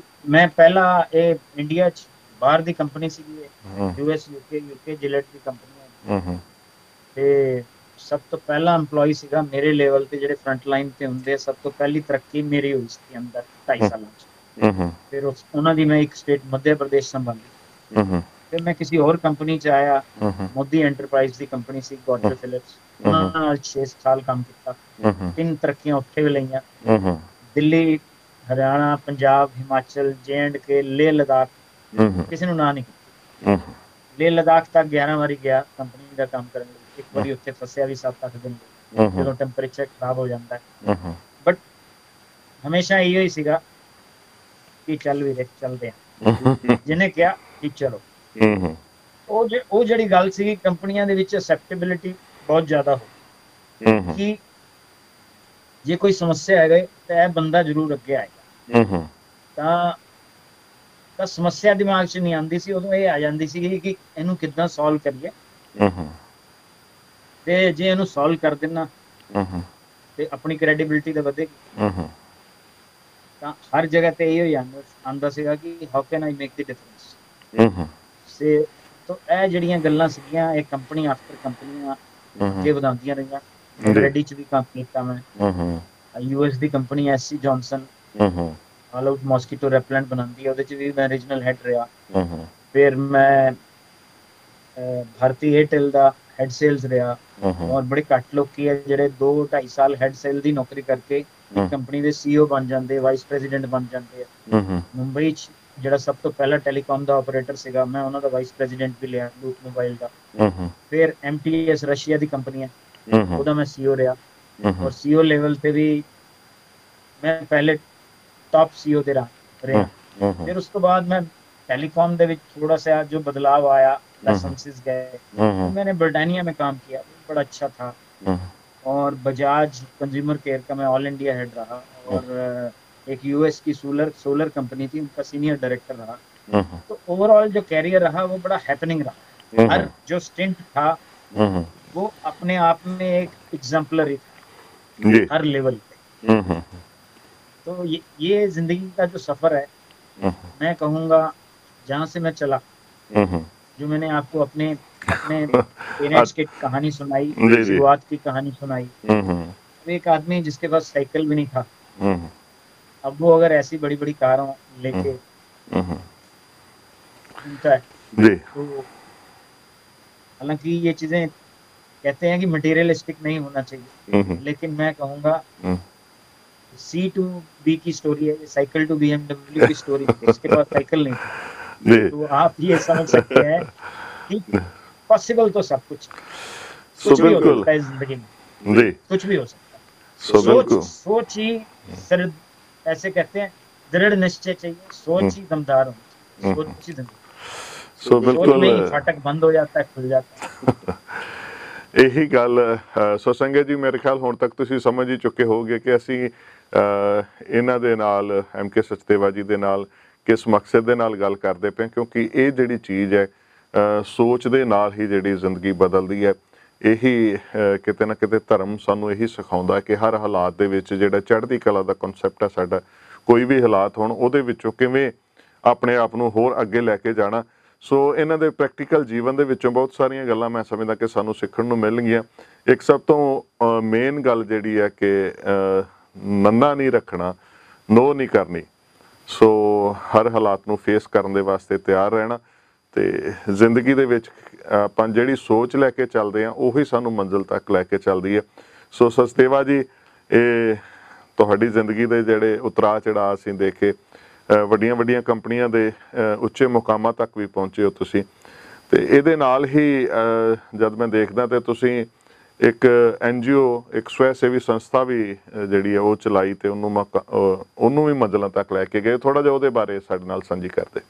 ਪਹਿਲਾ ਇਹ ਇੰਡੀਆ 'ਚ ਬਾਹਰ ਦੀ ਕੰਪਨੀ ਸੀਗੀ, US UK ਜਿਲਟ ਦੀ ਕੰਪਨੀ। ਤੇ ਸਭ ਤੋਂ ਪਹਿਲਾ EMPLOYE ਸੀਗਾ ਮੇਰੇ ਲੈਵਲ ਤੇ, ਜਿਹੜੇ ਫਰੰਟ ਲਾਈਨ ਤੇ ਹੁੰਦੇ, ਸਭ ਤੋਂ ਪਹਿਲੀ ਤਰੱਕੀ ਮੇਰੀ ਹੋਈ ਸੀ ਅੰਦਰ 2.5 ਸਾਲਾਂ 'ਚ। ਫਿਰ ਉਹਨਾਂ ਦੀ ਮੈਂ ਇੱਕ ਸਟੇਟ ਮੱਧ ਪ੍ਰਦੇਸ਼ ਸੰਭਾਲੀ। ਫਿਰ ਮੈਂ ਕਿਸੇ ਹੋਰ ਕੰਪਨੀ 'ਚ ਆਇਆ, ਮੋਦੀ ਐਂਟਰਪ੍ਰਾਈਜ਼ ਦੀ ਕੰਪਨੀ ਸੀ, ਗੋਦਰੇਜ ਫਿਲਿਪਸ, ਉਹਨਾਂ ਨਾਲ 6 ਸਾਲ ਕੰਮ ਕੀਤਾ। 3 ਤਰੱਕੀਆਂ ਉੱਥੇ ਵੀ ਲਈਆਂ, ਦਿੱਲੀ, ਹਰਿਆਣਾ, ਪੰਜਾਬ, ਹਿਮਾਚਲ, JNK, ਲੇਹ ਲਦਾਖ, ਕਿਸੇ ਨੂੰ ਨਾ ਨਹੀਂ ਕੀਤੀ। ਲੇਹ ਲਦਾਖ ਤੱਕ 11 ਵਾਰੀ ਗਿਆ ਕੰਪਨੀ ਦਾ ਕੰਮ ਕਰਨ ਲਈ। ਇੱਕ ਵਾਰੀ ਉੱਥੇ ਫਸਿਆ ਵੀ 7-8 ਦਿਨ ਜਦੋਂ ਟੈਂਪਰੇਚਰ ਖਰਾਬ ਹੋ ਜਾਂਦਾ ਹੈ। ਬਟ ਹਮੇਸ਼ਾ ਇਹੋ ਹੀ ਸੀਗਾ ਕਿ ਚੱਲ ਵੀਰੇ ਚੱਲਦੇ ਆ, ਜਿਹਨੇ ਕਿਹਾ ਕਿ ਚਲੋ। ਉਹ ਜਿਹੜੀ ਗੱਲ ਸੀਗੀ, ਕੰਪਨੀਆਂ ਦੇ ਵਿੱਚ ਅਸੈਪਟੇਬਿਲਿਟੀ ਬਹੁਤ ਜ਼ਿਆਦਾ ਹੋ ਕਿ ਜੇ ਕੋਈ ਸਮੱਸਿਆ ਹੈਗਾ ਤਾਂ ਇਹ ਬੰਦਾ ਜ਼ਰੂਰ ਅੱਗੇ ਆਏਗਾ। ਤਾਂ ਸਮੱਸਿਆ ਦਿਮਾਗ 'ਚ ਨਹੀਂ ਆਉਂਦੀ ਸੀ, ਉਦੋਂ ਇਹ ਆ ਜਾਂਦੀ ਸੀ ਕਿ ਇਹਨੂੰ ਕਿੱਦਾਂ ਸੋਲਵ ਕਰੀਏ। ਤੇ ਜੇ ਇਹਨੂੰ ਸੋਲਵ ਕਰ ਦੇਣਾ ਤੇ ਆਪਣੀ ਕ੍ਰੈਡੀਬਿਲਿਟੀ ਤਾਂ ਵਧੇਗੀ। ਤਾਂ ਹਰ ਜਗ੍ਹਾ ਤੇ ਇਹੋ ਹੀ ਆਉਂਦਾ ਸੀਗਾ ਕਿ how can I make the difference. ਤਾਂ ਇਹ ਜਿਹੜੀਆਂ ਗੱਲਾਂ ਸੀਗੀਆਂ, ਇਹ ਕੰਪਨੀ ਆਫਟਰ ਕੰਪਨੀਆਂ ਅੱਗੇ ਵਧਾਉਂਦੀਆਂ ਰਹੀਆਂ। ਰੈਡੀ 'ਚ ਵੀ ਕੰਮ ਕੀਤਾ ਮੈਂ, US ਦੀ company SC Johnson, All Out mosquito repellent ਬਣਾਉਂਦੀ ਹੈ, ਉਹਦੇ 'ਚ ਵੀ ਮੈਂ ਰੀਜਨਲ ਹੈਡ ਰਿਹਾ। ਫਿਰ ਮੈਂ ਭਾਰਤੀ ਏਅਰਟੈਲ ਦਾ ਹੈਡ ਸੇਲਸ ਰਿਹਾ, ਔਰ ਬੜੇ ਘੱਟ ਲੋਕੀ ਹੈ ਜਿਹੜੇ 2-2.5 ਸਾਲ ਹੈਡ ਸੇਲ ਦੀ ਨੌਕਰੀ ਕਰਕੇ ਇੱਕ ਕੰਪਨੀ ਦੇ ਸੀਈਓ ਬਣ ਜਾਂਦੇ, ਵਾਈਸ ਪ੍ਰੈਜ਼ੀਡੈਂਟ ਬਣ ਜਾਂਦੇ ਆ। ਮੁੰਬਈ 'ਚ ਜਿਹੜਾ ਸਭ ਤੋਂ ਪਹਿਲਾ ਟੈਲੀਕਾਮ ਦਾ ਆਪਰੇਟਰ ਸੀਗਾ, ਮੈਂ ਉਹਨਾਂ ਦਾ ਵਾਈਸ ਪ੍ਰੈਜ਼ੀਡੈਂਟ ਵੀ ਲਿਆ ਲੂਪ ਮੋਬਾਈਲ ਦਾ। ਫਿਰ MTS ਰਸ਼ੀਆ ਦੀ ਕੰਪਨੀ ਹੈ, ਉਹਦਾ ਮੈਂ ਸੀਈਓ ਰਿਹਾ, ਔਰ ਸੀਈਓ ਲੈਵਲ ਤੇ ਵੀ ਮੈਂ ਪਹਿਲੇ टॉप सीईओ ਤੇ ਰਿਹਾ। ਫਿਰ ਉਸ ਤੋਂ ਬਾਅਦ ਮੈਂ टेलीकॉम ਦੇ ਵਿੱਚ थोड़ा सा जो बदलाव आया, लाइसेंसेस गए, तो मैंने ब्रिटानिया में काम किया, वो बड़ा अच्छा था। और बजाज कंज्यूमर केयर का मैं ऑल इंडिया हेड रहा, और एक यूएस की सोलर सोलर कंपनी थी, उनका सीनियर डायरेक्टर रहा। तो ओवरऑल जो कैरियर रहा वो बड़ा हैपनिंग रहा। हर जो स्टिंट था वो अपने आप में एक एग्जाम्पलरी था हर लेवल पे। तो ये जिंदगी का जो सफर है, मैं कहूँगा जहाँ से मैं चला, जो मैंने आपको अपने अपने पेरेंट्स की कहानी सुनाई, शुरुआत की कहानी सुनाई। अब एक आदमी जिसके पास साइकिल भी नहीं था, अब वो अगर ऐसी बड़ी बड़ी कारों लेके घूमता है, तो हालांकि ये चीजें कहते हैं कि मटेरियलिस्टिक नहीं होना चाहिए, लेकिन मैं कहूँगा C to B की स्टोरी है, साइकिल टू BMW की स्टोरी है। इसके पास साइकिल नहीं थी, तो आप ये समझ सकते हैं कि पॉसिबल तो सब कुछ भी हो सकता है जिंदगी में, कुछ भी हो सकता है। सोच ही ऐसे कहते हैं, दृढ़ निश्चय चाहिए, सोच ही दमदार होनी चाहिए, सोच ही दमदार, सोच में ही फाटक बंद हो जाता है, खुल जाता है। ਇਹੀ ਗੱਲ ਸੋ ਸੰਗਤ ਜੀ, ਮੇਰੇ ਖਿਆਲ ਹੁਣ ਤੱਕ ਤੁਸੀਂ ਸਮਝ ਹੀ ਚੁੱਕੇ ਹੋਗੇ ਕਿ ਅਸੀਂ ਇਹਨਾਂ ਦੇ ਨਾਲ MK ਸਚਦੇਵਾ ਜੀ ਦੇ ਨਾਲ ਕਿਸ ਮਕਸਦ ਦੇ ਨਾਲ ਗੱਲ ਕਰਦੇ ਪਏ, ਕਿਉਂਕਿ ਇਹ ਜਿਹੜੀ ਚੀਜ਼ ਹੈ ਸੋਚ ਦੇ ਨਾਲ ਹੀ ਜਿਹੜੀ ਜ਼ਿੰਦਗੀ ਬਦਲਦੀ ਹੈ। ਇਹੀ ਕਿਤੇ ਨਾ ਕਿਤੇ ਧਰਮ ਸਾਨੂੰ ਇਹੀ ਸਿਖਾਉਂਦਾ ਕਿ ਹਰ ਹਾਲਾਤ ਦੇ ਵਿੱਚ ਜਿਹੜਾ ਚੜ੍ਹਦੀ ਕਲਾ ਦਾ ਕਨਸੈਪਟ ਹੈ ਸਾਡਾ, ਕੋਈ ਵੀ ਹਾਲਾਤ ਹੋਣ ਉਹਦੇ ਵਿੱਚੋਂ ਕਿਵੇਂ ਆਪਣੇ ਆਪ ਨੂੰ ਹੋਰ ਅੱਗੇ ਲੈ ਕੇ ਜਾਣਾ। ਸੋ ਇਹਨਾਂ ਦੇ ਪ੍ਰੈਕਟੀਕਲ ਜੀਵਨ ਦੇ ਵਿੱਚੋਂ ਬਹੁਤ ਸਾਰੀਆਂ ਗੱਲਾਂ ਮੈਂ ਸਮਝਦਾ ਕਿ ਸਾਨੂੰ ਸਿੱਖਣ ਨੂੰ ਮਿਲਣਗੀਆਂ। ਇੱਕ ਸਭ ਤੋਂ ਮੇਨ ਗੱਲ ਜਿਹੜੀ ਹੈ ਕਿ ਨੰਨਾ ਨਹੀਂ ਰੱਖਣਾ, ਨੋ ਨਹੀਂ ਕਰਨੀ। ਸੋ ਹਰ ਹਾਲਾਤ ਨੂੰ ਫੇਸ ਕਰਨ ਦੇ ਵਾਸਤੇ ਤਿਆਰ ਰਹਿਣਾ, ਤੇ ਜ਼ਿੰਦਗੀ ਦੇ ਵਿੱਚ ਆਪਾਂ ਜਿਹੜੀ ਸੋਚ ਲੈ ਕੇ ਚੱਲਦੇ ਹਾਂ ਉਹੀ ਸਾਨੂੰ ਮੰਜ਼ਿਲ ਤੱਕ ਲੈ ਕੇ ਚੱਲਦੀ ਹੈ। ਸੋ ਸਚਦੇਵਾ ਜੀ, ਇਹ ਤੁਹਾਡੀ ਜ਼ਿੰਦਗੀ ਦੇ ਜਿਹੜੇ ਉਤਰਾਅ ਚੜਾਅ ਅਸੀਂ ਦੇਖੇ, ਵੱਡੀਆਂ ਵੱਡੀਆਂ ਕੰਪਨੀਆਂ ਦੇ ਉੱਚੇ ਮੁਕਾਮਾਂ ਤੱਕ ਵੀ ਪਹੁੰਚੇ ਹੋ ਤੁਸੀਂ, ਤੇ ਇਹਦੇ ਨਾਲ ਹੀ ਜਦ ਮੈਂ ਦੇਖਦਾ ਤੇ ਤੁਸੀਂ ਇੱਕ NGO, ਇੱਕ ਸਵੈ ਸੇਵੀ ਸੰਸਥਾ ਵੀ ਜਿਹੜੀ ਹੈ ਉਹ ਚਲਾਈ, ਤੇ ਉਹਨੂੰ ਵੀ ਮੰਜ਼ਿਲਾਂ ਤੱਕ ਲੈ ਕੇ ਗਏ। ਥੋੜਾ ਜਿਹਾ ਉਹਦੇ ਬਾਰੇ ਸਾਡੇ ਨਾਲ ਸਾਂਝੀ ਕਰਦੇ।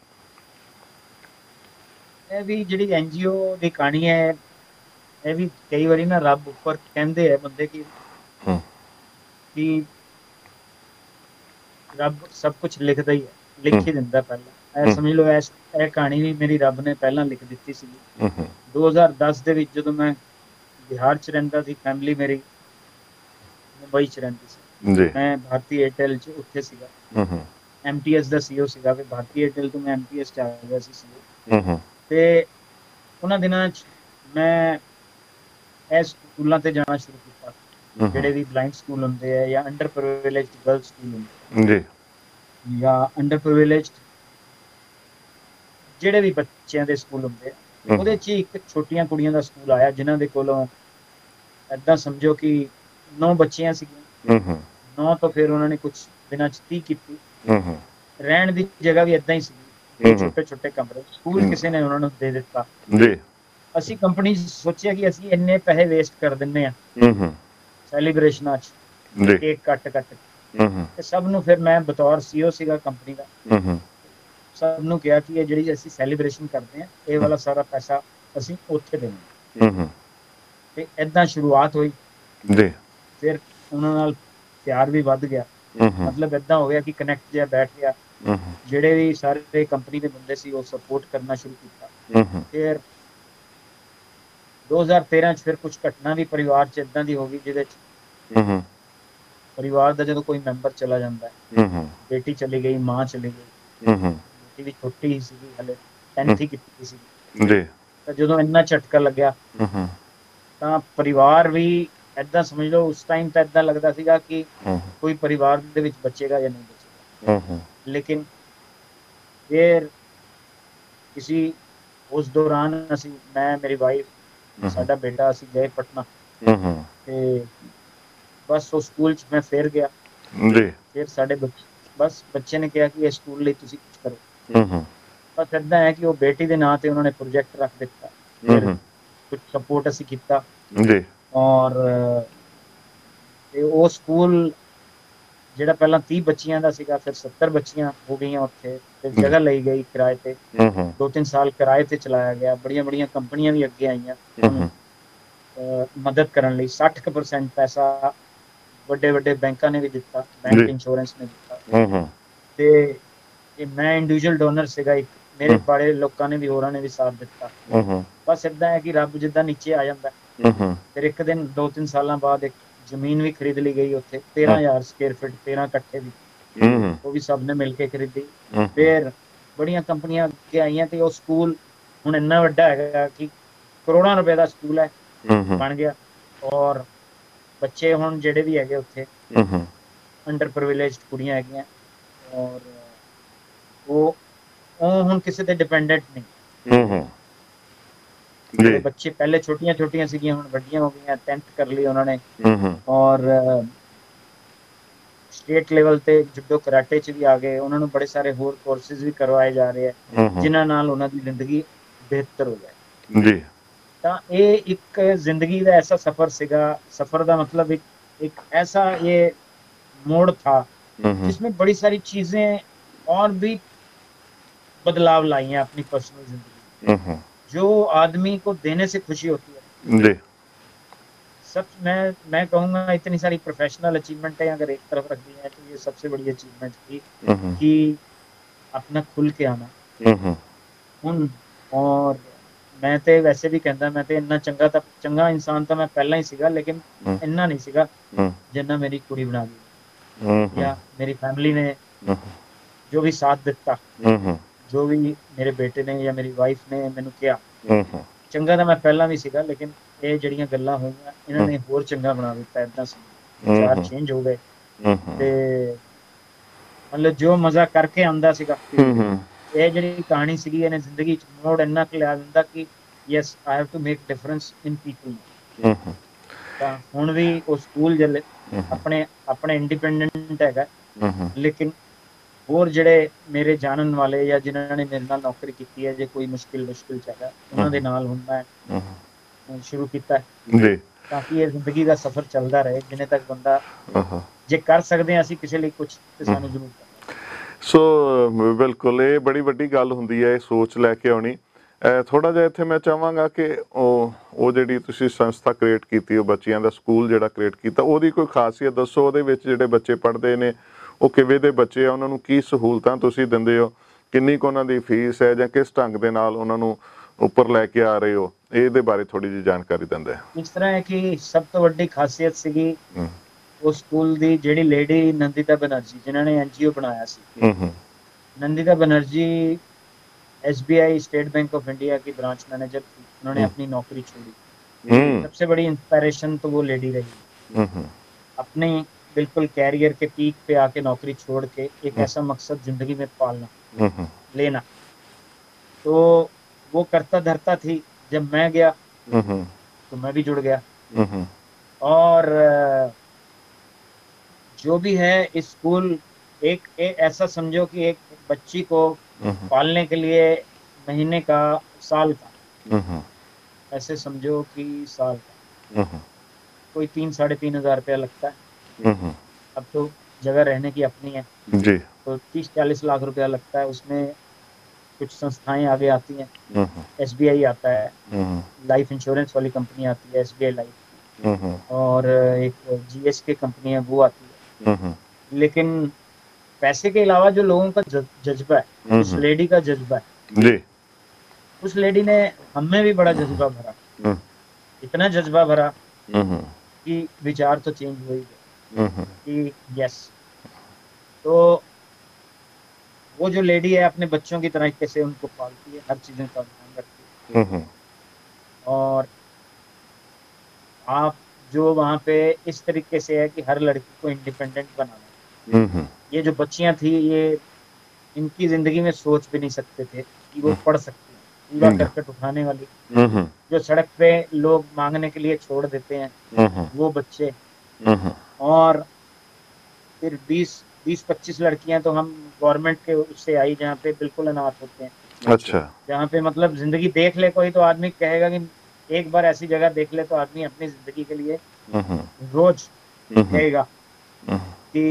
ਇਹ ਵੀ ਜਿਹੜੀ NGO ਦੀ ਕਹਾਣੀ ਹੈ, ਇਹ ਵੀ ਕਈ ਵਾਰੀ ਨਾ ਰੱਬ ਉੱਪਰ ਕਹਿੰਦੇ ਹੈ ਬੰਦੇ ਕਿ ਰੱਬ ਸਭ ਕੁਝ ਲਿਖਦਾ ਹੀ ਹੈ, ਲਿਖ ਹੀ ਦਿੰਦਾ ਪਹਿਲਾਂ। ਇਹ ਸਮਝ ਲਓ, ਇਹ ਕਹਾਣੀ ਵੀ ਮੇਰੀ ਰੱਬ ਨੇ ਪਹਿਲਾਂ ਲਿਖ ਦਿੱਤੀ ਸੀ। 2010 ਦੇ ਵਿੱਚ ਜਦੋਂ ਮੈਂ ਬਿਹਾਰ 'ਚ ਰਹਿੰਦਾ ਸੀ, ਫੈਮਿਲੀ ਮੇਰੀ ਮੁੰਬਈ 'ਚ ਰਹਿੰਦੀ ਸੀ, ਮੈਂ ਭਾਰਤੀ ਏਅਰਟੈਲ 'ਚ ਉੱਥੇ ਸੀਗਾ, MTS ਦਾ CEO ਸੀਗਾ। ਫਿਰ ਭਾਰਤੀ ਏਅਰਟੈਲ ਤੋਂ ਮੈਂ MTS 'ਚ ਆ ਗਿਆ ਸੀ CEO। ਤੇ ਉਹਨਾਂ ਦਿਨਾਂ 'ਚ ਮੈਂ ਇਹ ਸਕੂਲਾਂ ਤੇ ਜਾਣਾ ਸ਼ੁਰੂ ਕੀਤਾ, ਜਿਹੜੇ ਵੀ ਬਲਾਈਂਡ ਸਕੂਲ ਹੁੰਦੇ ਆ, ਜਾਂ ਅੰਡਰ ਪ੍ਰਿਵਿਲੇਜਡ ਗਰਲਸ ਸਕੂਲ ਹੁੰਦੇ ਆ, ਜਾਂ ਅੰਡਰ ਪ੍ਰਿਵਿਲੇਜਡ ਜਿਹੜੇ ਵੀ ਬੱਚਿਆਂ ਦੇ ਸਕੂਲ ਹੁੰਦੇ ਆ। ਉਹਦੇ 'ਚ ਇੱਕ ਛੋਟੀਆਂ ਕੁੜੀਆਂ ਦਾ ਸਕੂਲ ਆਇਆ, ਜਿਨ੍ਹਾਂ ਦੇ ਕੋਲੋਂ ਏਦਾਂ ਸਮਝੋ ਕਿ 9 ਬੱਚੀਆਂ ਸੀਗੀਆਂ। 9 ਤੋਂ ਫਿਰ ਉਹਨਾਂ ਨੇ ਕੁਝ ਦਿਨਾਂ 'ਚ 30 ਕੀਤੀ। ਰਹਿਣ ਦੀ ਜਗ੍ਹਾ ਵੀ ਏਦਾਂ ਹੀ ਸੀਗੀ, ਛੋਟੇ ਛੋਟੇ ਕਮਰੇ। ਸਕੂਲ ਕਿਸੇ ਨੇ ਉਹਨਾਂ ਨੂੰ ਦੇ ਦਿੱਤਾ। ਅਸੀਂ ਕੰਪਨੀ 'ਚ ਸੋਚਿਆ ਕਿ ਅਸੀਂ ਇੰਨੇ ਪੈਸੇ ਵੇਸਟ ਕਰ ਦਿੰਨੇ ਆ ਸੈਲੀਬ੍ਰੇਸ਼ਨਾਂ 'ਚ, ਕੇਕ ਕੱਟ ਤੇ ਸਭ ਨੂੰ। ਫਿਰ ਮੈਂ ਬਤੌਰ CEO ਸੀਗਾ ਕੰਪਨੀ ਦਾ, ਸਭ ਨੂੰ ਕਿਹਾ ਕਿ ਇਹ ਜਿਹੜੀ ਅਸੀਂ ਸੈਲੀਬ੍ਰੇਸ਼ਨ ਕਰਦੇ ਆ, ਇਹ ਵਾਲਾ ਸਾਰਾ ਪੈਸਾ ਅਸੀਂ ਉੱਥੇ ਦੇਣਾ। ਤੇ ਏਦਾਂ ਸ਼ੁਰੂਆਤ ਹੋਈ। ਫਿਰ ਉਹਨਾਂ ਨਾਲ ਪਿਆਰ ਵੀ ਵੱਧ ਗਿਆ, ਮਤਲਬ ਏਦਾਂ ਹੋ ਗਿਆ ਕਿ ਕਨੈਕਟ ਜਿਹਾ ਬੈਠ ਗਿਆ। ਜਿਹੜੇ ਵੀ ਸਾਰੇ ਕੰਪਨੀ ਦੇ ਬੰਦੇ ਸੀ ਉਹ ਸਪੋਰਟ ਕਰਨਾ ਸ਼ੁਰੂ ਕੀਤਾ। ਫਿਰ 2013 'ਚ ਫਿਰ ਕੁਝ ਘਟਨਾ ਵੀ ਪਰਿਵਾਰ 'ਚ ਏਦਾਂ ਦੀ ਹੋ ਗਈ, ਜਿਹਦੇ 'ਚ ਪਰਿਵਾਰ ਦਾ ਜਦੋਂ ਕੋਈ ਮੈਂਬਰ ਚਲਾ ਜਾਂਦਾ ਹੈ, ਬੇਟੀ ਚਲੀ ਗਈ, ਮਾਂ ਚਲੀ ਗਈ, ਬੇਟੀ ਵੀ ਛੋਟੀ ਹੀ ਸੀਗੀ, ਹਲੇ 10th ਹੀ ਕੀਤੀ ਸੀ। ਤਾਂ ਜਦੋਂ ਇੰਨਾ ਝਟਕਾ ਲੱਗਿਆ ਤਾਂ ਪਰਿਵਾਰ ਵੀ ਏਦਾਂ ਸਮਝ ਲਓ, ਉਸ ਟਾਈਮ ਤਾਂ ਏਦਾਂ ਲੱਗਦਾ ਸੀਗਾ ਕਿ ਕੋਈ ਪਰਿਵਾਰ ਦੇ ਵਿੱਚ ਬਚੇਗਾ ਜਾਂ ਨਹੀਂ ਬਚੇਗਾ। ਲੇਕਿਨ ਫਿਰ ਉਸ ਦੌਰਾਨ ਅਸੀਂ, ਮੈਂ, ਮੇਰੀ ਵਾਈਫ ਸਾਡਾ ਬੇਟਾ ਅਸੀਂ ਗਏ ਪਟਨਾ ਹੂੰ ਤੇ ਬਸ ਉਹ ਸਕੂਲ 'ਚ ਮੈਂ ਫਿਰ ਗਿਆ। ਜੀ ਫਿਰ ਸਾਡੇ ਬਸ ਬੱਚੇ ਨੇ ਕਿਹਾ ਕਿ ਇਹ ਸਕੂਲ ਲਈ ਤੁਸੀਂ ਕੁਝ ਕਰੋ। ਹੂੰ ਬਸ ਏਦਾਂ ਹੈ ਕਿ ਉਹ ਬੇਟੀ ਦੇ ਨਾਂ ਤੇ ਉਹਨਾਂ ਨੇ ਪ੍ਰੋਜੈਕਟ ਰੱਖ ਦਿੱਤਾ। ਫਿਰ ਹੂੰ ਕੁਝ ਸਪੋਰਟ ਅਸੀਂ ਕੀਤਾ ਜੀ ਔਰ ਤੇ ਉਹ ਸਕੂਲ ਜਿਹੜਾ ਪਹਿਲਾਂ 30 ਬੱਚੀਆਂ ਦਾ ਸੀਗਾ ਫਿਰ 70 ਬੱਚੀਆਂ ਹੋ ਗਈਆਂ ਉੱਥੇ। ਫਿਰ ਜੀ ਜਗ੍ਹਾ ਲਈ ਗਈ ਕਿਰਾਏ ਤੇ, ਹੂੰ 2-3 ਸਾਲ ਕਿਰਾਏ ਤੇ ਚਲਾਇਆ ਗਿਆ। ਬੜੀਆਂ ਬੜੀਆਂ ਕੰਪਨੀਆਂ ਵੀ ਅੱਗੇ ਆਈਆਂ ਉਹਨੂੰ ਹੂੰ ਮਦਦ ਕਰਨ ਲਈ। 60% ਪੈਸਾ ਵੱਡੇ ਵੱਡੇ ਬੈਂਕਾਂ ਨੇ ਵੀ ਦਿੱਤਾ, ਜੀ ਬੈਂਕ ਇੰਸ਼ੋਰੈਂਸ ਨੇ ਦਿੱਤਾ। ਹੂੰ ਤੇ ਇਹ ਮੈਂ ਇੰਡੀਵਿਜੂਅਲ ਡੋਨਰ ਸੀਗਾ ਇੱਕ, ਮੇਰੇ ਬੜੇ ਲੋਕਾਂ ਨੇ ਵੀ ਹੋਰਾਂ ਨੇ ਵੀ ਸਾਥ ਦਿੱਤਾ। ਹੂੰ ਬਸ ਏਦਾਂ ਹੈ ਕਿ ਰੱਬ ਜਿੱਦਾਂ ਨੀਚੇ ਆ ਜਾਂਦਾ। ਹੂੰ ਫਿਰ ਇੱਕ ਦਿਨ 2-3 ਸਾਲਾਂ ਬਾਅਦ ਇੱਕ ਜ਼ਮੀਨ ਵੀ ਖਰੀਦ ਲਈ ਗਈ ਉੱਥੇ 13,000 ਸਕੁਅਰ ਫੀਟ, 13 ਕੱਠੇ ਦੀ। ਹੂੰ ਉਹ ਵੀ ਸਭ ਨੇ ਮਿਲ ਕੇ ਖਰੀਦੀ। ਹੂੰ ਫਿਰ ਬੜੀਆਂ ਕੰਪਨੀਆਂ ਅੱਗੇ ਆਈਆਂ ਤੇ ਉਹ ਸਕੂਲ ਹੁਣ ਇੰਨਾ ਵੱਡਾ ਹੈਗਾ ਕਿ ਕਰੋੜਾਂ ਰੁਪਏ ਦਾ ਸਕੂਲ ਹੈ ਹੂੰ ਬਣ ਗਿਆ। ਔਰ ਬੱਚੇ ਹੁਣ ਜਿਹੜੇ ਵੀ ਹੈਗੇ ਉੱਥੇ ਹੂੰ ਅੰਡਰ ਪ੍ਰਿਵਿਲੇਜਡ ਕੁੜੀਆਂ ਹੈਗੀਆਂ ਔਰ ਉਹ ਉਹ ਹੁਣ ਕਿਸੇ ਤੇ ਡਿਪੈਂਡੈਂਟ ਨਹੀਂ। ਹੂੰ ਜਿਹੜੇ ਜੀ ਬੱਚੇ ਪਹਿਲੇ ਛੋਟੀਆਂ ਛੋਟੀਆਂ ਸੀਗੀਆਂ ਹੁਣ ਵੱਡੀਆਂ ਹੋ ਗਈਆਂ, 10th ਕਰ ਲਈ ਉਹਨਾਂ ਨੇ। ਹੂੰ ਔਰ ਸਟੇਟ ਲੈਵਲ ਤੇ ਜੁਡੋ ਕਰਾਟੇ 'ਚ ਵੀ ਆ ਗਏ। ਉਹਨਾਂ ਨੂੰ ਬੜੇ ਸਾਰੇ ਹੋਰ ਕੋਰਸਿਸ ਵੀ ਕਰਵਾਏ ਜਾ ਰਹੇ ਆ ਹੂੰ ਜਿਨ੍ਹਾਂ ਨਾਲ ਉਹਨਾਂ ਦੀ ਜ਼ਿੰਦਗੀ ਬਿਹਤਰ ਹੋ ਜਾਏ। ਜੀ ਤਾਂ ਇਹ ਇੱਕ ਜ਼ਿੰਦਗੀ ਦਾ ਐਸਾ ਸਫ਼ਰ ਸੀਗਾ। सफर का मतलब एक ऐसा ये मोड़ था हम्म जिसमें बड़ी सारी चीजें और भी बदलाव लाई हैं अपनी पर्सनल जिंदगी में, हम्म जो आदमी को देने से खुशी होती है। जी सच मैं कहूँगा इतनी सारी प्रोफेशनल अचीवमेंट है अगर एक तरफ रख दी है तो ये सबसे बड़ी अचीवमेंट थी हम्म कि अपना खुल के आना हम्म ਹੁਣ। ਔਰ ਮੈਂ ਤੇ ਵੈਸੇ ਵੀ ਕਹਿੰਦਾ ਮੈਂ ਤੇ ਇੰਨਾ ਚੰਗਾ ਇਨਸਾਨ ਤਾਂ ਮੈਂ ਪਹਿਲਾਂ ਹੀ ਸੀਗਾ ਲੇਕਿਨ ਇੰਨਾ ਨਹੀਂ ਸੀਗਾ ਜਿੰਨਾ ਮੇਰੀ ਕੁੜੀ ਬਣਾ ਗਈ ਜਾਂ ਮੇਰੀ ਫੈमिली ਨੇ ਜੋ ਵੀ ਸਾਥ ਦਿੱਤਾ, ਜੋ ਵੀ ਮੇਰੇ ਬੇਟੇ ਨੇ ਜਾਂ ਮੇਰੀ ਵਾਈਫ ਨੇ ਮੈਨੂੰ ਕਿਹਾ। ਚੰਗਾ ਤਾਂ ਮੈਂ ਪਹਿਲਾਂ ਵੀ ਸੀਗਾ ਲੇਕਿਨ ਇਹ ਜਿਹੜੀਆਂ ਗੱਲਾਂ ਹੋਈਆਂ ਇਹਨਾਂ ਨੇ ਹੋਰ ਚੰਗਾ ਬਣਾ ਦਿੱਤਾ। ਏਦਾਂ ਵਿਚਾਰ ਚੇਂਜ ਹੋ ਗਏ ਤੇ ਮਤਲਬ ਜੋ ਮਜ਼ਾ ਕਰਕੇ ਆਂਦਾ ਸੀਗਾ ਇਹ ਜਿਹੜੀ ਕਹਾਣੀ ਸੀਗੀ ਇਹਨੇ ਜ਼ਿੰਦਗੀ ਚ ਮੋੜ ਇੰਨਾ ਕੁ ਲਿਆ ਦਿੰਦਾ ਕਿ yes I have to make difference in people. ਤਾਂ ਹੁਣ ਵੀ ਉਹ ਸਕੂਲ ਜਲੇ ਆਪਣੇ ਆਪਣੇ ਇੰਡੀਪੈਂਡੈਂਟ ਹੈਗਾ ਲੇਕਿਨ ਹੋਰ ਜਿਹੜੇ ਮੇਰੇ ਜਾਣਨ ਵਾਲੇ ਜਾਂ ਜਿਨ੍ਹਾਂ ਨੇ ਮੇਰੇ ਨਾਲ ਨੌਕਰੀ ਕੀਤੀ ਹੈ ਜੇ ਕੋਈ ਮੁਸ਼ਕਿਲ ਚ ਹੈਗਾ ਉਹਨਾਂ ਦੇ ਨਾਲ ਹੁਣ ਮੈਂ ਸ਼ੁਰੂ ਕੀਤਾ ਹੈ ਜੀ ਤਾਂ ਕਿ ਇਹ ਜ਼ਿੰਦਗੀ ਦਾ ਸਫ਼ਰ ਚੱਲਦਾ ਰਹੇ ਜਿੰਨੇ ਤੱਕ ਬੰਦਾ ਜੇ ਕਰ ਸਕਦੇ ਹਾਂ ਅਸੀਂ ਕਿਸੇ ਲਈ ਕੁਝ ਤੇ ਸਾਨੂੰ ਜ਼ਰੂਰ ਕਰਨਾ। ਸੋ ਬਿਲਕੁਲ ਇਹ ਬੜੀ ਵੱਡੀ ਗੱਲ ਹੁੰਦੀ ਹੈ ਇਹ ਸੋਚ ਲੈ ਕੇ ਆਉਣੀ। ਥੋੜਾ ਜਿਹਾ ਇੱਥੇ ਮੈਂ ਚਾਹਾਂਗਾ ਕਿ ਉਹ ਜਿਹੜੀ ਤੁਸੀਂ ਸੰਸਥਾ ਕ੍ਰੀਏਟ ਕੀਤੀ ਉਹ ਬੱਚਿਆਂ ਦਾ ਸਕੂਲ ਜਿਹੜਾ ਕ੍ਰੀਏਟ ਕੀਤਾ ਉਹਦੀ ਕੋਈ ਖਾਸੀਅਤ ਦੱਸੋ। ਉਹਦੇ ਵਿੱਚ ਜਿਹੜੇ ਬੱਚੇ ਪੜ੍ਹਦੇ ਨੇ ਉਹ ਕਿਵੇਂ ਦੇ ਬੱਚੇ ਆ, ਉਹਨਾਂ ਨੂੰ ਕੀ ਸਹੂਲਤਾਂ ਤੁਸੀਂ ਦਿੰਦੇ ਹੋ, ਕਿੰਨੀ ਕੁ ਉਹਨਾਂ ਦੀ ਫੀਸ ਹੈ ਜਾਂ ਕਿਸ ਢੰਗ ਦੇ ਨਾਲ ਉਹਨਾਂ ਨੂੰ ਉੱਪਰ ਲੈ ਕੇ ਆ ਰਹੇ ਹੋ, ਇਹਦੇ ਬਾਰੇ ਥੋੜੀ ਜਿਹੀ ਜਾਣਕਾਰੀ ਦਿੰਦੇ। ਇਸ ਤਰ੍ਹਾਂ ਹੈ ਕਿ ਸਭ ਤੋਂ ਵੱਡੀ ਖਾਸੀਅਤ ਸੀਗੀ ਉਸ ਸਕੂਲ ਦੀ ਜਿਹੜੀ ਲੇਡੀ ਨੰदिता बनर्जी जिन्होंने एनजीओ बनाया सी। Nandita Banerjee SBI State Bank of India की ब्रांच मैनेजर थी। उन्होंने अपनी नौकरी छोड़ी। सबसे बड़ी इंस्पिरेशन तो वो लेडी रही। अपने बिल्कुल कैरियर के पीक पे आके नौकरी छोड़ के एक ऐसा मकसद जिंदगी में पालना लेना, तो वो करता धरता थी। जब मैं गया तो मैं भी जुड़ गया और जो भी है इस स्कूल एक ऐसा समझो कि एक बच्ची को पालने के लिए महीने का साल का ऐसे समझो कि साल का कोई 3-3.5 हज़ार रुपया लगता है। अब तो जगह रहने की अपनी है जी तो 30-40 लाख रुपया लगता है। उसमें कुछ संस्थाएं आगे आती हैं, एसबीआई आता है, लाइफ इंश्योरेंस वाली कंपनी आती है एसबीआई लाइफ और एक जीएसके कंपनी है वो आती है। लेकिन पैसे के अलावा जो लोगों का जज्बा है, उस लेडी का जज्बा है जी उस लेडी ने हमें भी बड़ा जज्बा भरा, इतना जज्बा भरा कि विचार तो चेंज हो ही गए कि यस। तो वो जो लेडी है अपने बच्चों की तरह कैसे उनको पालती है, हर चीजों का ध्यान रखती है और आप जो वहाँ पे इस तरीके से है कि हर लड़की को इंडिपेंडेंट बनाना। ये जो बच्चियां थी ये इनकी जिंदगी में सोच भी नहीं सकते थे कि वो पढ़ सकती हैं, कूड़ा करकट उठाने वाली, जो सड़क पे लोग मांगने के लिए छोड़ देते हैं वो बच्चे, और फिर 20-25 लड़कियां तो हम गवर्नमेंट के उससे आई जहाँ पे बिल्कुल अनाथ होते हैं, अच्छा। जहाँ पे मतलब जिंदगी देख ले कोई तो आदमी कहेगा कि एक बार ऐसी जगह देख ले तो आदमी अपनी जिंदगी के लिए रोज कहेगा कि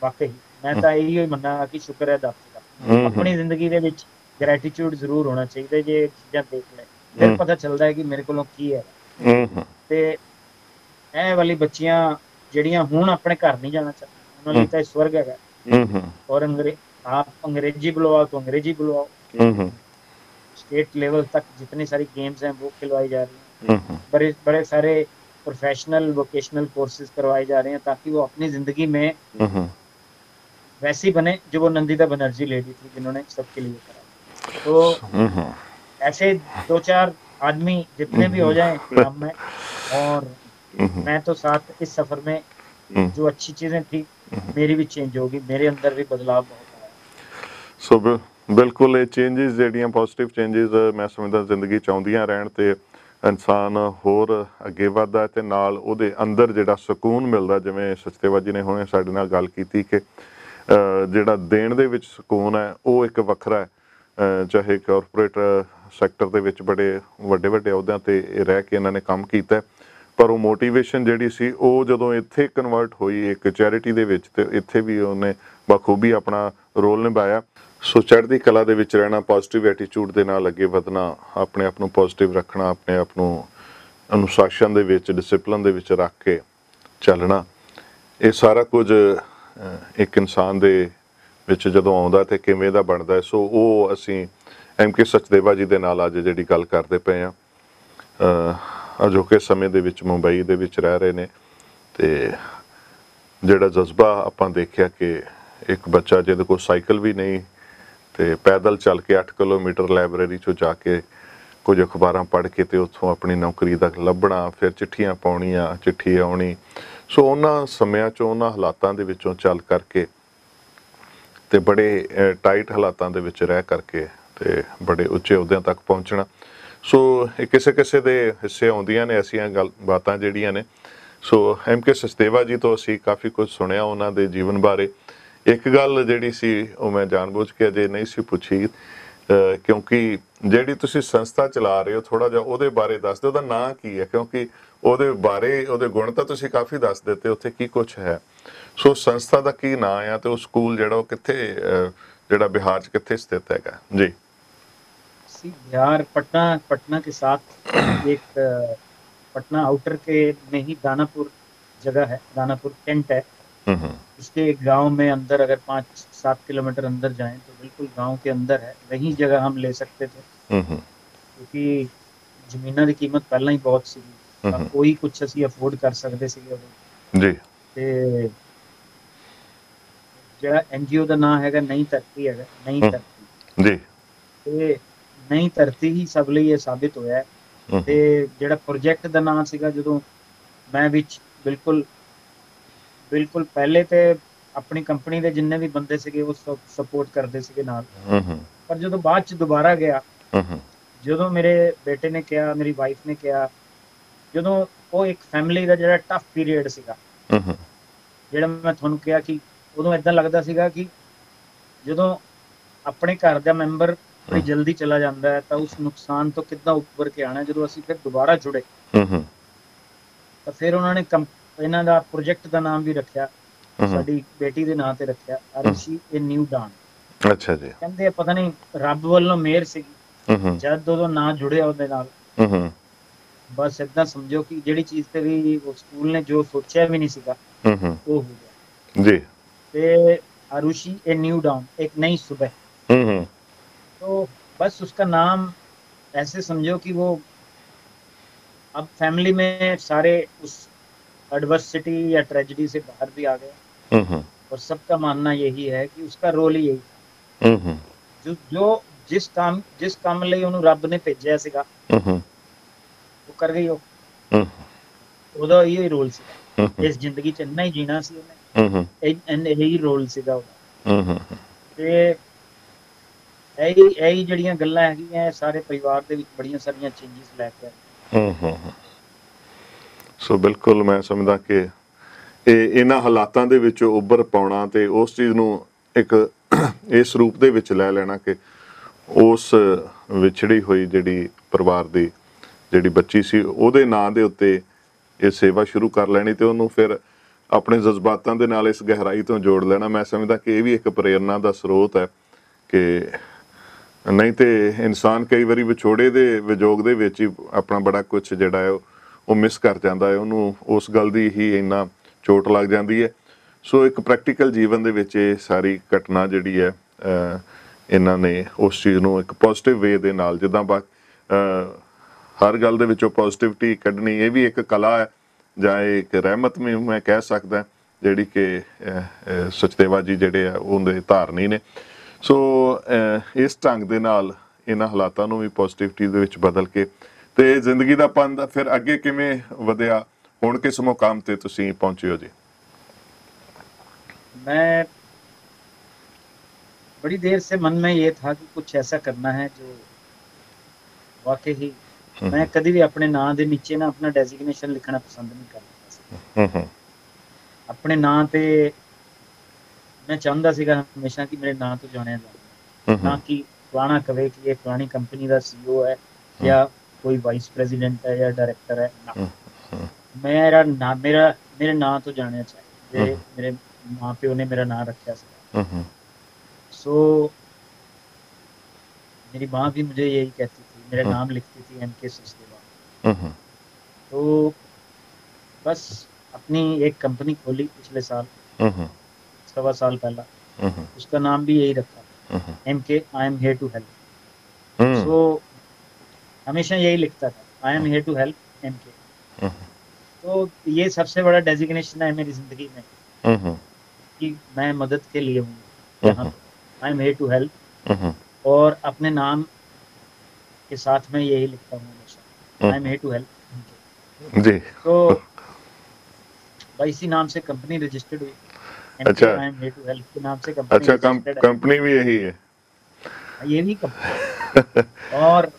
वाकई मैं तो यही मन्ना कि शुक्र है दाता ਦਾ। ਆਪਣੀ ਜ਼ਿੰਦਗੀ ਦੇ ਵਿੱਚ ਗ੍ਰੈਟੀਟਿਊਡ ਜ਼ਰੂਰ ਹੋਣਾ ਚਾਹੀਦਾ, ਜੇ ਇਹ ਚੀਜ਼ਾਂ ਦੇਖ ਲੈ ਫਿਰ ਪਤਾ ਚੱਲਦਾ ਹੈ ਕਿ ਮੇਰੇ ਕੋਲੋਂ ਕੀ ਹੈ। ਤੇ ਇਹ ਵਾਲੀ ਬੱਚੀਆਂ ਜਿਹੜੀਆਂ ਹੁਣ ਆਪਣੇ ਘਰ ਨਹੀਂ ਜਾਣਾ ਚਾਹੁੰਦੀਆਂ, ਉਹਨਾਂ ਲਈ ਤਾਂ ਇਹ ਸਵਰਗ ਹੈਗਾ। और आप अंग्रेजी बुलवाओ तो अंग्रेजी बुलवाओ, स्टेट लेवल तक जितनी सारी गेम्स हैं वो खिलवाई जा रही हैं, बड़े बड़े सारे प्रोफेशनल वोकेशनल कोर्सेज करवाए जा रहे हैं ताकि वो अपनी जिंदगी में वैसी बने जो वो नंदिता बनर्जी लेडी थी जिन्होंने सबके लिए करा। तो ऐसे 2-4 आदमी जितने भी हो जाएं हम में, और मैं तो साथ इस सफर में जो अच्छी चीजें थी मेरी भी चेंज होगी, मेरे अंदर भी बदलाव बहुत आया। सो बिल्कुल ये चेंजेस ਜਿਹੜੀਆਂ ਪੋਜ਼ਿਟਿਵ ਚੇਂजेस ਮੈਂ ਸਮਝਦਾ ਜ਼ਿੰਦਗੀ ਚ ਆਉਂਦੀਆਂ ਰਹਿਣ ਤੇ ਇਨਸਾਨ ਹੋਰ ਅੱਗੇ ਵੱਧਦਾ ਤੇ ਨਾਲ ਉਹਦੇ ਅੰਦਰ ਜਿਹੜਾ ਸਕੂਨ ਮਿਲਦਾ, ਜਿਵੇਂ ਸਚਦੇਵਾ ਜੀ ਨੇ ਹੁਣੇ ਸਾਡੇ ਨਾਲ ਗੱਲ ਕੀਤੀ ਕਿ ਜਿਹੜਾ ਦੇਣ ਦੇ ਵਿੱਚ ਸਕੂਨ ਹੈ ਉਹ ਇੱਕ ਵੱਖਰਾ ਹੈ। ਚਾਹੇ ਕਾਰਪੋਰੇਟ ਸੈਕਟਰ ਦੇ ਵਿੱਚ ਬੜੇ ਵੱਡੇ ਵੱਡੇ ਅਹੁਦਿਆਂ ਤੇ ਰਹਿ ਕੇ ਇਹਨਾਂ ਨੇ ਕੰਮ ਕੀਤਾ, ਪਰ ਉਹ ਮੋਟੀਵੇਸ਼ਨ ਜਿਹੜੀ ਸੀ ਉਹ ਜਦੋਂ ਇੱਥੇ ਕਨਵਰਟ ਹੋਈ ਇੱਕ ਚੈਰਿਟੀ ਦੇ ਵਿੱਚ ਤੇ ਇੱਥੇ ਵੀ ਉਹਨੇ ਬਖੂਬੀ ਆਪਣਾ ਰੋਲ ਨਿਭਾਇਆ। ਸੋ ਚੜ੍ਹਦੀ ਕਲਾ ਦੇ ਵਿੱਚ ਰਹਿਣਾ, ਪੋਜ਼ਿਟਿਵ ਐਟੀਟਿਊਡ ਦੇ ਨਾਲ ਅੱਗੇ ਵਧਣਾ, ਆਪਣੇ ਆਪ ਨੂੰ ਪੋਜ਼ਿਟਿਵ ਰੱਖਣਾ, ਆਪਣੇ ਆਪ ਨੂੰ ਅਨੁਸ਼ਾਸਨ ਦੇ ਵਿੱਚ ਡਿਸਿਪਲਿਨ ਦੇ ਵਿੱਚ ਰੱਖ ਕੇ ਚੱਲਣਾ, ਇਹ ਸਾਰਾ ਕੁਝ ਇੱਕ ਇਨਸਾਨ ਦੇ ਵਿੱਚ ਜਦੋਂ ਆਉਂਦਾ ਤੇ ਕਿਵੇਂ ਦਾ ਬਣਦਾ। ਸੋ ਉਹ ਅਸੀਂ MK ਸਚਦੇਵਾ ਜੀ ਦੇ ਨਾਲ ਅੱਜ ਜਿਹੜੀ ਗੱਲ ਕਰਦੇ ਪਏ ਹਾਂ, ਅਜੋਕੇ ਸਮੇਂ ਦੇ ਵਿੱਚ ਮੁੰਬਈ ਦੇ ਵਿੱਚ ਰਹਿ ਰਹੇ ਨੇ, ਤੇ ਜਿਹੜਾ ਜਜ਼ਬਾ ਆਪਾਂ ਦੇਖਿਆ ਕਿ ਇੱਕ ਬੱਚਾ ਜਿਹਦੇ ਕੋਲ ਸਾਈਕਲ ਵੀ ਨਹੀਂ ਤੇ ਪੈਦਲ ਚੱਲ ਕੇ 8 ਕਿਲੋਮੀਟਰ ਲਾਇਬ੍ਰੇਰੀ 'ਚੋਂ ਜਾ ਕੇ ਕੁਝ ਅਖਬਾਰਾਂ ਪੜ੍ਹ ਕੇ ਤੇ ਉੱਥੋਂ ਆਪਣੀ ਨੌਕਰੀ ਦਾ ਲੱਭਣਾ, ਫਿਰ ਚਿੱਠੀਆਂ ਪਾਉਣੀਆਂ, ਚਿੱਠੀ ਆਉਣੀ। ਸੋ ਉਹਨਾਂ ਸਮਿਆਂ 'ਚੋਂ ਉਹਨਾਂ ਹਾਲਾਤਾਂ ਦੇ ਵਿੱਚੋਂ ਚੱਲ ਕਰਕੇ ਤੇ ਬੜੇ ਟਾਈਟ ਹਾਲਾਤਾਂ ਦੇ ਵਿੱਚ ਰਹਿ ਕਰਕੇ ਤੇ ਬੜੇ ਉੱਚੇ ਅਹੁਦਿਆਂ ਤੱਕ ਪਹੁੰਚਣਾ। ਸੋ ਇਹ ਕਿਸੇ ਕਿਸੇ ਦੇ ਹਿੱਸੇ ਆਉਂਦੀਆਂ ਨੇ ਐਸੀਆਂ ਬਾਤਾਂ ਜਿਹੜੀਆਂ ਨੇ। ਸੋ MK ਸਚਦੇਵਾ ਜੀ ਤੋਂ ਅਸੀਂ ਕਾਫੀ ਕੁਝ ਸੁਣਿਆ ਉਹਨਾਂ ਦੇ ਜੀਵਨ ਬਾਰੇ। ਇੱਕ ਗੱਲ ਜਿਹੜੀ ਸੀ ਉਹ ਮੈਂ ਜਾਣਬੁੱਝ ਕੇ ਅਜੇ ਨਹੀਂ ਸੀ ਪੁੱਛੀ, ਕਿਉਂਕਿ ਜਿਹੜੀ ਤੁਸੀਂ ਸੰਸਥਾ ਚਲਾ ਰਹੇ ਹੋ ਥੋੜਾ ਜਿਹਾ ਉਹਦੇ ਬਾਰੇ ਦੱਸ ਦਿਓ, ਉਹਦਾ ਨਾਂ ਕੀ ਹੈ, ਕਿਉਂਕਿ ਉਹਦੇ ਬਾਰੇ ਉਹਦੇ ਗੁਣ ਤਾਂ ਤੁਸੀਂ ਕਾਫੀ ਦੱਸ ਦਿੱਤੇ, ਉੱਥੇ ਕੀ ਕੁਛ ਹੈ। ਸੋ ਸੰਸਥਾ ਦਾ ਕੀ ਨਾਂ ਆ ਤੇ ਉਹ ਸਕੂਲ ਜਿਹੜਾ ਉਹ ਕਿੱਥੇ, ਜਿਹੜਾ ਬਿਹਾਰ 'ਚ ਕਿੱਥੇ ਸਥਿਤ ਹੈਗਾ ਜੀ? बिहार पटना के साथ एक पटना आउटर के में ही दानापुर जगह है, दानापुर कैंट है। उसके गांव में अंदर अगर 5-7 किलोमीटर अंदर जाएं तो बिल्कुल गांव के अंदर है, वही जगह हम ले सकते थे क्योंकि ਜ਼ਮੀਨਾਂ ਦੀ ਕੀਮਤ ਪਹਿਲਾਂ ਹੀ ਬਹੁਤ ਸੀਗੀ, ਤਾਂ ਕੋਈ ਕੁਝ ਅਸੀਂ ਅਫੋਰਡ ਕਰ ਸਕਦੇ ਸੀਗੇ ਉਦੋਂ ਜੀ। ਤੇ ਜਿਹੜਾ NGO ਦਾ ਨਾਮ ਹੈਗਾ ਨਈ ਧਰਤੀ ਹੈਗਾ, ਨਈ ਧਰਤੀ ਜੀ। ਤੇ ਨਈ ਧਰਤੀ ਹੀ ਸਭ ਲਈ ਇਹ ਸਾਬਿਤ ਹੋਇਆ ਹੈ। ਤੇ ਜਿਹੜਾ ਪ੍ਰੋਜੈਕਟ ਦਾ ਨਾਮ ਸੀਗਾ, ਜਦੋਂ ਮੈਂ ਵਿੱਚ ਬਿਲਕੁਲ ਪਹਿਲੇ ਤੇ ਆਪਣੀ ਕੰਪਨੀ ਦੇ ਜਿੰਨੇ ਵੀ ਬੰਦੇ ਸੀਗੇ ਉਹ ਸਪੋਰਟ ਕਰਦੇ ਸੀਗੇ ਨਾਲ, ਪਰ ਜਦੋਂ ਬਾਅਦ ਚ ਦੁਬਾਰਾ ਗਿਆ, ਜਦੋਂ ਮੇਰੇ ਬੇਟੇ ਨੇ ਕਿਹਾ, ਮੇਰੀ ਵਾਈਫ ਨੇ ਕਿਹਾ, ਜਦੋਂ ਉਹ ਇੱਕ ਫੈਮਿਲੀ ਦਾ ਜਿਹੜਾ ਟਫ ਪੀਰੀਅਡ ਸੀਗਾ, ਜਿਹੜਾ ਮੈਂ ਤੁਹਾਨੂੰ ਕਿਹਾ ਕਿ ਉਦੋਂ ਏਦਾਂ ਲੱਗਦਾ ਸੀਗਾ ਕਿ ਜਦੋਂ ਆਪਣੇ ਘਰ ਦਾ ਮੈਂਬਰ ਬੜੀ ਜਲਦੀ ਚਲਾ ਜਾਂਦਾ ਹੈ ਤਾਂ ਉਸ ਨੁਕਸਾਨ ਤੋਂ ਕਿੱਦਾਂ ਉੱਪਰ ਕੇ ਆਣਾ। ਜਦੋਂ ਅਸੀਂ ਫਿਰ ਦੁਬਾਰਾ ਜੁੜੇ ਤਾਂ ਫਿਰ ਉਹਨਾਂ ਨੇ ਇਹਨਾਂ ਦਾ ਪ੍ਰੋਜੈਕਟ ਦਾ ਨਾਮ ਵੀ ਰੱਖਿਆ, ਸਾਡੀ ਬੇਟੀ ਦੇ ਨਾਂ ਤੇ ਰੱਖਿਆ, ਆਰੂਸ਼ੀ ਏ ਨਿਊ ਡਾਨ। ਅੱਛਾ ਜੀ। ਕਹਿੰਦੇ ਪਤਾ ਨਹੀਂ ਰੱਬ ਵੱਲੋਂ ਮਿਹਰ ਸੀਗੀ, ਜਦ ਉਦੋਂ ਨਾਂ ਜੁੜਿਆ ਉਹਦੇ ਨਾਲ, ਬਸ ਏਦਾਂ ਸਮਝੋ ਕਿ ਜਿਹੜੀ ਚੀਜ਼ ਤੇ ਵੀ ਉਹ ਸਕੂਲ ਨੇ ਜੋ ਸੋਚਿਆ ਵੀ ਨਹੀਂ ਸੀਗਾ ਉਹ ਹੋ ਗਿਆ ਜੀ। ਤੇ आरुषि ए न्यू डाउन, एक नई सुबह। तो बस उसका नाम ऐसे समझो कि वो अब फैमिली में सारे उस एडवर्सिटी या ट्रेजेडी से बाहर भी आ गए, और सबका मानना यही है कि उसका रोल ही यही जो जिस काम ਲਈ ਉਹਨੂੰ ਰੱਬ ਨੇ ਭੇਜਿਆ ਸੀਗਾ ਉਹ ਕਰ ਗਈ। ਉਹਦਾ ਇਹ ਰੋਲ ਸੀ ਇਸ ਜ਼ਿੰਦਗੀ 'ਚ, ਇੰਨਾ ਹੀ ਜੀਣਾ ਸੀ ਉਹਨੇ, ਇਹੀ ਰੋਲ ਸੀਗਾ ਉਹਦਾ। ਤੇ ਇਹੀ ਜਿਹੜੀਆਂ ਗੱਲਾਂ ਹੈਗੀਆਂ ਇਹ ਸਾਰੇ ਪਰਿਵਾਰ ਦੇ ਵਿੱਚ ਬੜੀਆਂ ਸਾਰੀਆਂ ਚੇਂਜਸ ਲੈ ਕੇ ਆਏ। ਸੋ ਬਿਲਕੁਲ ਮੈਂ ਸਮਝਦਾ ਕਿ ਇਹਨਾਂ ਹਾਲਾਤਾਂ ਦੇ ਵਿੱਚ ਉੱਭਰ ਪਾਉਣਾ ਤੇ ਉਸ ਚੀਜ਼ ਨੂੰ ਇੱਕ ਇਸ ਰੂਪ ਦੇ ਵਿੱਚ ਲੈ ਲੈਣਾ ਕਿ ਉਸ ਵਿਛੜੀ ਹੋਈ ਜਿਹੜੀ ਪਰਿਵਾਰ ਦੀ ਜਿਹੜੀ ਬੱਚੀ ਸੀ ਉਹਦੇ ਨਾਂ ਦੇ ਉੱਤੇ ਇਹ ਸੇਵਾ ਸ਼ੁਰੂ ਕਰ ਲੈਣੀ ਤੇ ਉਹਨੂੰ ਫਿਰ ਆਪਣੇ ਜਜ਼ਬਾਤਾਂ ਦੇ ਨਾਲ ਇਸ ਗਹਿਰਾਈ ਤੋਂ ਜੋੜ ਲੈਣਾ, ਮੈਂ ਸਮਝਦਾ ਕਿ ਇਹ ਵੀ ਇੱਕ ਪ੍ਰੇਰਨਾ ਦਾ ਸਰੋਤ ਹੈ ਕਿ ਨਹੀਂ ਤੇ ਇਨਸਾਨ ਕਈ ਵਾਰੀ ਵਿਛੋੜੇ ਦੇ ਵਿਜੋਗ ਦੇ ਵਿੱਚ ਹੀ ਆਪਣਾ ਬੜਾ ਕੁਝ ਜਿਹੜਾ ਹੈ ਉਹ ਮਿਸ ਕਰ ਜਾਂਦਾ ਹੈ, ਉਹਨੂੰ ਉਸ ਗੱਲ ਦੀ ਹੀ ਇੰਨਾ ਚੋਟ ਲੱਗ ਜਾਂਦੀ ਹੈ। ਸੋ ਇੱਕ ਪ੍ਰੈਕਟੀਕਲ ਜੀਵਨ ਦੇ ਵਿੱਚ ਇਹ ਸਾਰੀ ਘਟਨਾ ਜਿਹੜੀ ਹੈ ਇਹਨਾਂ ਨੇ ਉਸ ਚੀਜ਼ ਨੂੰ ਇੱਕ ਪੋਜ਼ਿਟਿਵ ਵੇ ਦੇ ਨਾਲ, ਜਿੱਦਾਂ ਹਰ ਗੱਲ ਦੇ ਵਿੱਚੋਂ ਪੋਜ਼ਿਟਿਵਿਟੀ ਕੱਢਣੀ ਇਹ ਵੀ ਇੱਕ ਕਲਾ ਹੈ ਜਾਂ ਇੱਕ ਰਹਿਮਤ ਵੀ ਮੈਂ ਕਹਿ ਸਕਦਾ ਜਿਹੜੀ ਕਿ ਸਚਦੇਵਾ ਜੀ ਜਿਹੜੇ ਆ ਉਹਦੇ ਧਾਰਨੀ ਨੇ। ਸੋ ਇਸ ਢੰਗ ਦੇ ਨਾਲ ਇਹਨਾਂ ਹਾਲਾਤਾਂ ਨੂੰ ਵੀ ਪੋਜ਼ਿਟਿਵਿਟੀ ਦੇ ਵਿੱਚ ਬਦਲ ਕੇ ਤੇ ਜ਼ਿੰਦਗੀ ਦਾ ਪੰਧ ਫਿਰ ਅੱਗੇ ਕਿਵੇਂ ਵਧਿਆ, ਹੁਣ ਕਿਸ ਮੁਕਾਮ ਤੇ ਤੁਸੀਂ ਪਹੁੰਚੇ ਹੋ ਜੀ? मैं बड़ी देर से मन में ये था कि कुछ ऐसा करना है जो वाकई ही मैं कभी भी अपने ਨਾਂ ਦੇ ਨੀਚੇ ਨਾ ਆਪਣਾ ਡੈਜ਼ਿਗਨੇਸ਼ਨ ਲਿਖਣਾ ਪਸੰਦ ਨਹੀਂ ਕਰਦਾ ਸੀ। ਆਪਣੇ ਨਾਂ ਤੇ ਮੈਂ ਚਾਹੁੰਦਾ ਸੀਗਾ ਹਮੇਸ਼ਾ ਕਿ ਮੇਰੇ ਨਾਂ ਤੋਂ ਜਾਣਿਆ ਜਾਵੇ, ਨਾ ਕਿ ਫਲਾਣਾ ਕਵੇ ਕਿ ਇਹ ਫਲਾਣੀ ਕੰਪਨੀ ਦਾ CEO ਹੈ ਜਾਂ ਕੋਈ ਵਾਈਸ ਪ੍ਰੈਜ਼ੀਡੈਂਟ ਹੈ ਜਾਂ ਡਾਇਰੈਕਟਰ ਹੈ। ਨਾ, ਮੇਰੇ ਨਾਂ ਤੋਂ ਜਾਣਿਆ ਚਾਹੀਦਾ, ਮੇਰੇ ਮਾਂ ਪਿਓ ਨੇ ਮੇਰਾ ਨਾਂ रखा ਸੀ। सो मेरी माँ भी मुझे यही कहती थी, मेरा नाम लिखती थी MK सचदेवा। तो बस अपनी एक कंपनी खोली पिछले साल, 1.25 साल पहला, उसका नाम भी यही रखा, MK I am here to help. So हमेशा यही लिखता था, I am here to help MK। तो ये सबसे बड़ा डेजिग्नेशन है मेरी जिंदगी में कि मैं मदद के लिए हूँ यहाँ, I am here to help. और अपने नाम के साथ में यही लिखता हूँ हमेशा, I am here to help जी। तो भाई इसी नाम से कंपनी रजिस्टर्ड हुई, अच्छा, I am here to help के नाम से कंपनी। अच्छा, कंपनी भी यही है, ये भी कंपनी। और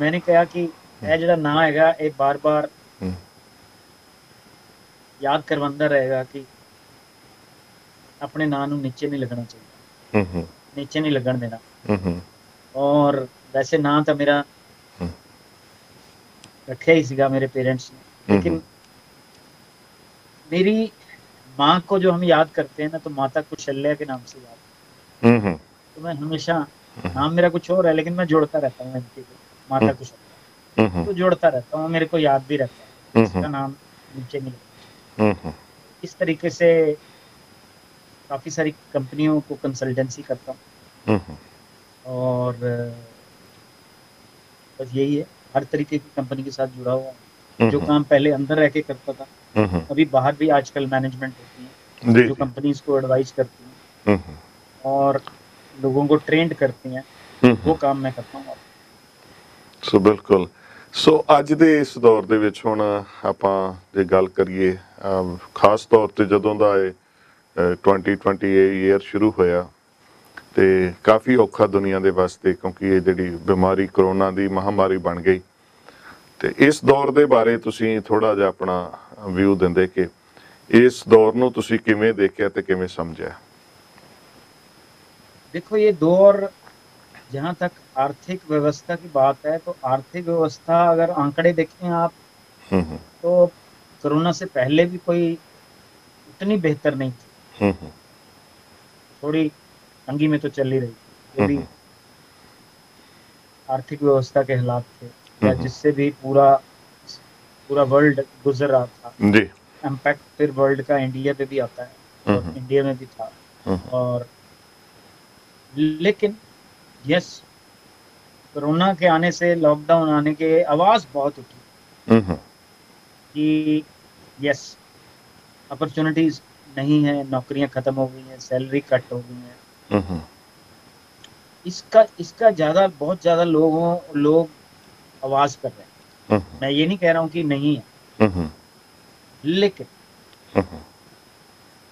मैंने कहा कि यह जो ना हैगा ये बार बार याद करवांदा रहेगा कि अपने ਨਾਂ ਨੂੰ नीचे नहीं लगना चाहिए, नीचे नहीं लगन देना। और वैसे ਨਾਂ तो मेरा रखा ही सीगा मेरे पेरेंट्स ने, लेकिन मेरी माँ को जो हम याद करते हैं ना तो माता कुशल्या के नाम से याद, तो मैं हमेशा नाम मेरा कुछ और है लेकिन मैं जोड़ता रहता हूँ इनके को, माता कुशल्या तो जोड़ता रहता हूँ, मेरे को याद भी रहता है इसका नाम नीचे नहीं लगता। इस तरीके से काफ़ी सारी कंपनियों को कंसल्टेंसी करता हूँ और बस यही है, हर तरीके की कंपनी के साथ जुड़ा हुआ हूँ। जो काम पहले अंदर रह के करता था अभी बाहर भी आजकल मैनेजमेंट होती है जो कंपनीज को एडवाइस करती हैं और लोगों को ट्रेंड करती हैं, वो काम मैं करता हूँ। सो बिल्कुल। सो ਅੱਜ ਦੇ ਇਸ ਦੌਰ ਦੇ ਵਿੱਚ ਹੁਣ ਆਪਾਂ ਜੇ ਗੱਲ ਕਰੀਏ ਖਾਸ ਤੌਰ ਤੇ ਜਦੋਂ ਦਾ ਇਹ 2020 ਈਅਰ ਸ਼ੁਰੂ ਹੋਇਆ ਤੇ ਕਾਫੀ ਔਖਾ ਦੁਨੀਆ ਦੇ ਵਾਸਤੇ, ਕਿਉਂਕਿ ਇਹ ਜਿਹੜੀ ਬਿਮਾਰੀ ਕਰੋਨਾ ਦੀ ਮਹਾਮਾਰੀ ਬਣ ਗਈ, ਤੇ ਇਸ ਦੌਰ ਦੇ ਬਾਰੇ ਤੁਸੀਂ ਥੋੜਾ ਜਿਹਾ ਆਪਣਾ ਵਿਊ ਦਿੰਦੇ ਕਿ ਇਸ ਦੌਰ ਨੂੰ ਤੁਸੀਂ ਕਿਵੇਂ ਦੇਖਿਆ ਤੇ ਕਿਵੇਂ ਸਮਝਿਆ? देखो ये दौर, जहाँ तक आर्थिक व्यवस्था की बात है तो आर्थिक व्यवस्था अगर आंकड़े देखें आप तो कोरोना से पहले भी कोई उतनी बेहतर नहीं थी, थोड़ी तंगी में तो चल ही रही थी। जो भी आर्थिक व्यवस्था के हालात थे या जिससे भी पूरा वर्ल्ड गुजर रहा था जी, इम्पैक्ट फिर वर्ल्ड का इंडिया पे भी आता है और इंडिया में भी था। और लेकिन यस, कोरोना के आने से, लॉकडाउन आने के आवाज बहुत उठी कि यस अपॉर्चुनिटीज नहीं है, नौकरियां खत्म हो गई हैं, सैलरी कट हो गई हैं। इसका ज्यादा, बहुत ज्यादा लोग आवाज कर रहे हैं। मैं ये नहीं कह रहा हूँ कि नहीं है, लेकिन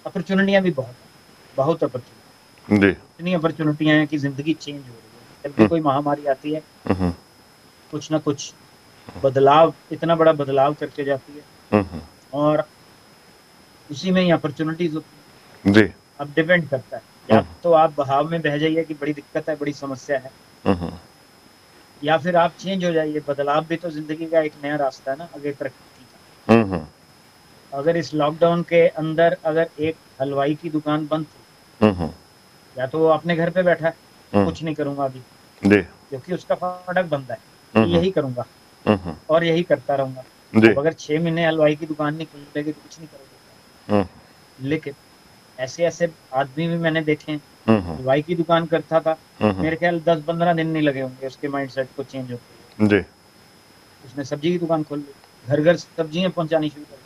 अपॉर्चुनिटियां भी बहुत अपॉर्चुनिटी जी, इतनी अपॉर्चुनिटियां हैं कि जिंदगी चेंज हो रही है। जब भी कोई महामारी आती है हम्म, कुछ ना कुछ बदलाव, इतना बड़ा बदलाव करके जाती है, हम्म, और उसी में ही अपॉर्चुनिटीज होती है। जी। अब डिपेंड करता है, या हम्म, तो आप बहाव में बह जाइए कि बड़ी दिक्कत है, बड़ी समस्या है, हम्म, या फिर आप चेंज हो जाइए। बदलाव भी तो जिंदगी का एक नया रास्ता है ना, आगे तरक्की का। हम्म, अगर इस लॉकडाउन के अंदर अगर एक हलवाई की दुकान बंद थी, हम्म, या तो वो अपने घर पे बैठा है कि हम्म, कुछ नहीं करूंगा अभी, जी। क्योंकि उसका फाटक बंद है कि हम्म, यही करूंगा हम्म, और यही करता रहूंगा। जी। अब अगर 6 महीने हलवाई की दुकान नहीं खुलेगी तो कुछ नहीं करोगे। हम्म, लेकिन ऐसे ऐसे आदमी भी मैंने देखे हैं, हम्म, हलवाई की दुकान करता था, हम्म, मेरे ख्याल 10-15 दिन नहीं लगे होंगे उसके माइंडसेट को चेंज होते हुए। जी। उसने सब्जी की दुकान खोल ली, घर घर सब्जियां पहुंचानी शुरू कर दी।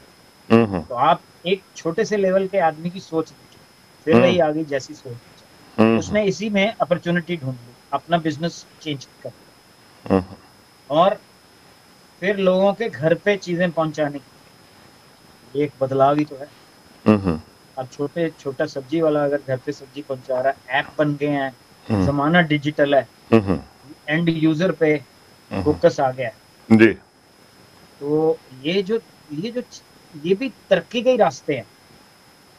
हम्म, तो आप एक छोटे से लेवल के आदमी की सोच देखिए, फिर हम्म, वही आगे जैसी सोच, हम्म, उसने इसी में अपॉर्चुनिटी ढूंढ ली, अपना बिजनेस चेंज कर दिया, हम्म, और फिर लोगों के घर पे चीजें पहुंचाने की, ये एक बदलाव ही तो है। हम्म, अब छोटा सब्जी वाला अगर घर पे सब्जी पहुंचा रहा है, ऐप बन गए हैं, हम्म, जमाना डिजिटल है, हम्म, एंड यूजर पे फोकस आ गया है। जी। तो ये भी तरक्की के ही रास्ते हैं।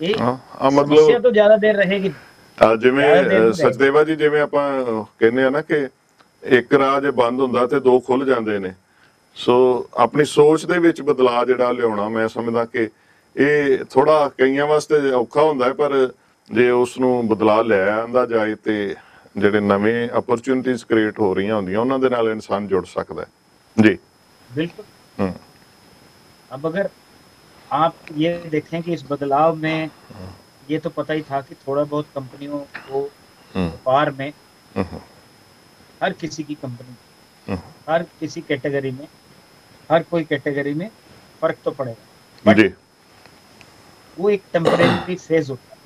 ये समस्या मतलब तो ज्यादा देर रहेगी नहीं, ਜਿਵੇਂ ज्यादा देर नहीं रहेगी। ਸਚਦੇਵਾ ਜੀ, ਜਿਵੇਂ ਆਪਾਂ ਕਹਿੰਦੇ ਆ ਨਾ ਕਿ ਇੱਕ ਰਾਹ ਜੇ ਬੰਦ ਹੁੰਦਾ ਤੇ ਦੋ ਖੁੱਲ ਜਾਂਦੇ ਨੇ। ਸੋ ਆਪਣੀ ਸੋਚ ਦੇ ਵਿੱਚ ਬਦਲਾਅ ਜਿਹੜਾ ਲਿਆਉਣਾ, ਮੈਂ ਸਮਝਦਾ ਕਿ ਇਹ ਥੋੜਾ ਕਈਆਂ ਵਾਸਤੇ ਔਖਾ ਹੁੰਦਾ ਹੈ, ਪਰ ਜੇ ਉਸ ਨੂੰ ਬਦਲਾਅ ਲੈ ਆਂਦਾ ਜਾਏ ਤੇ ਜਿਹੜੇ ਨਵੇਂ ਅਪਰਚੁਨਿਟੀਜ਼ ਕ੍ਰੀਏਟ ਹੋ ਰਹੀਆਂ ਹੁੰਦੀਆਂ ਉਹਨਾਂ ਦੇ ਨਾਲ ਇਨਸਾਨ ਜੁੜ ਸਕਦਾ ਹੈ ਜੀ। बिल्कुल। ਹੂੰ, अब अगर आप ये देखें कि इस बदलाव में, ये तो पता ही था कि थोड़ा बहुत कंपनियों को, ਹੂੰ, व्यापार में, ਹੂੰ, हर किसी की कंपनी, ਹੂੰ, हर किसी कैटेगरी में, हर कोई कैटेगरी में फर्क तो पड़ेगा, बट जी। वो एक टेम्परेरी फेज होता है।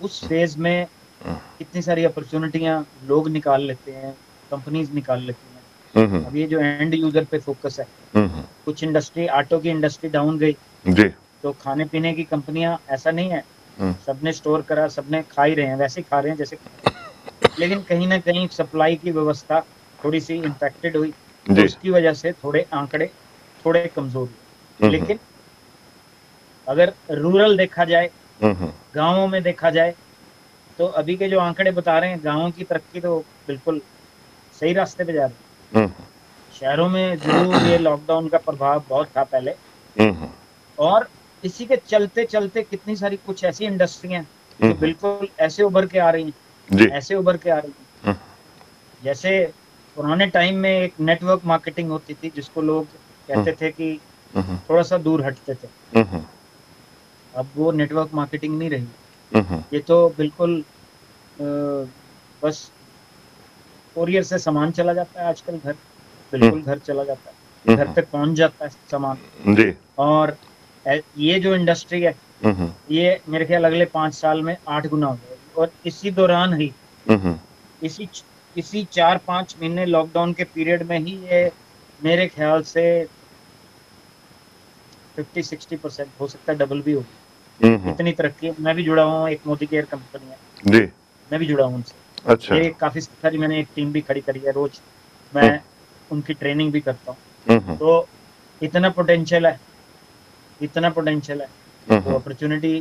उस फेज में कितनी सारी अपॉर्चुनिटियां लोग निकाल लेते हैं, कंपनीज निकाल लेती हैं। हम्म, हम्म, अब ये जो एंड यूजर पे फोकस है, हम्म, कुछ इंडस्ट्री, ऑटो की इंडस्ट्री डाउन गई, जी। तो खाने पीने की कंपनियां, ऐसा नहीं है हम्म, सबने स्टोर करा, सबने खा ही रहे हैं, वैसे ही खा रहे हैं जैसे खा रहे हैं, लेकिन कहीं ना कहीं सप्लाई की व्यवस्था थोड़ी सी इम्पैक्टेड हुई, तो जी। उसकी वजह से थोड़े आंकड़े थोड़े कमजोर हुए। हम्म, लेकिन अगर रूरल देखा जाए, हम्म, गांवों में देखा जाए, तो अभी के जो आंकड़े बता रहे हैं, गांवों की तरक्की तो बिल्कुल सही रास्ते पे जा रही है। हम्म, शहरों में जरूर ये लॉकडाउन का प्रभाव बहुत था पहले, हम्म, और इसी के चलते चलते कितनी सारी कुछ ऐसी इंडस्ट्रियां जो हम्म, बिल्कुल ऐसे उभर के आ रही हैं, जी। ऐसे उभर के आ रही हैं। हम्म, जैसे पुराने टाइम में एक नेटवर्क मार्केटिंग होती थी, जिसको लोग हम्म, कहते थे कि हम्म, थोड़ा सा दूर हटते थे। हम्म, अब वो नेटवर्क मार्केटिंग नहीं रही, हम्म, ये तो बिल्कुल अ, बस कोरियर से सामान चला जाता है आजकल घर, हम्म, बिल्कुल घर चला जाता है, घर हम्म, पे पहुंच जाता है सामान। जी। और ये जो इंडस्ट्री है, हम्म, ये मेरे ख्याल अगले 5 साल में 8 गुना हो जाएगी, और इसी दौरान ही, हम्म, इसी इसी 4-5 महीने लॉकडाउन के पीरियड में ही ये मेरे ख्याल से 50-60% हो सकता है डबल भी होगी। हम्म, इतनी तरक्की, मैं भी जुड़ा हुआ हूँ, एक मोदी केयर कंपनी है, जी। मैं भी जुड़ा हूँ उनसे। अच्छा। ये काफी सारी, मैंने एक टीम भी खड़ी करी है, रोज मैं हम्म, उनकी ट्रेनिंग भी करता हूँ। हम्म, तो इतना पोटेंशियल है, इतना पोटेंशियल है। तो हम्म, अपॉर्चुनिटी,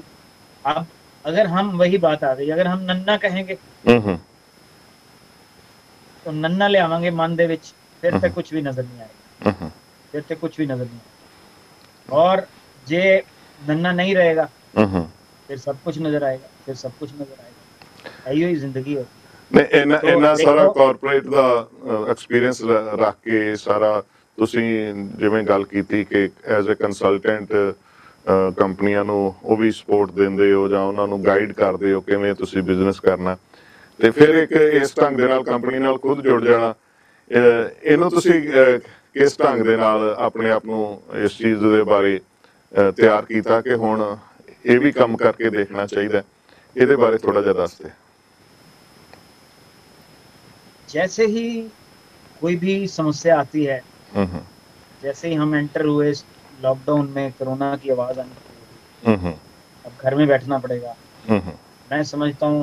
अब अगर हम, वही बात आ गई, अगर हम नन्ना कहेंगे हम्म, तो नन्ना ले आवांगे मन दे विच, फिर ते हम्म, कुछ भी नजर नहीं आएगा, हम्म, फिर ते कुछ भी नजर नहीं आएगा। और जे नन्ना नहीं रहेगा, हम्म। फिर सब कुछ नजर आएगा, फिर सब कुछ नजर आएगा। यही जिंदगी होती है। ਨਹੀਂ, ਇੰਨਾ तो ਇੰਨਾ ਸਾਰਾ देखो, ਕਾਰਪੋਰੇਟ ਦਾ ਐਕਸਪੀਰੀਅੰਸ ਰੱਖ ਕੇ ਸਾਰਾ, ਤੁਸੀਂ ਜਿਵੇਂ ਗੱਲ ਕੀਤੀ ਕਿ ਐਜ਼ ਅ ਕੰਸਲਟੈਂਟ ਕੰਪਨੀਆਂ ਨੂੰ ਉਹ ਵੀ ਸਪੋਰਟ ਦਿੰਦੇ ਹੋ ਜਾਂ ਉਹਨਾਂ ਨੂੰ ਗਾਈਡ ਕਰਦੇ ਹੋ ਕਿਵੇਂ ਤੁਸੀਂ ਬਿਜ਼ਨਸ ਕਰਨਾ, ਤੇ ਫਿਰ ਇੱਕ ਇਸ ਢੰਗ ਦੇ ਨਾਲ ਕੰਪਨੀ ਨਾਲ ਖੁਦ ਜੁੜ ਜਾਣਾ, ਇਹਨੂੰ ਤੁਸੀਂ ਕਿਸ ਢੰਗ ਦੇ ਨਾਲ ਆਪਣੇ ਆਪ ਨੂੰ ਇਸ ਚੀਜ਼ ਦੇ ਬਾਰੇ ਤਿਆਰ ਕੀਤਾ ਕਿ ਹੁਣ ਇਹ ਵੀ ਕੰਮ ਕਰਕੇ ਦੇਖਣਾ ਚਾਹੀਦਾ, ਇਹਦੇ ਬਾਰੇ ਥੋੜਾ ਜਿਹਾ ਦੱਸ ਦੇ। जैसे ही कोई भी समस्या आती है, हम्म, जैसे ही हम एंटर हुए लॉकडाउन में, कोरोना की आवाज आनी शुरू हुई, हम्म, अब घर में बैठना पड़ेगा। हम्म, मैं समझता हूँ,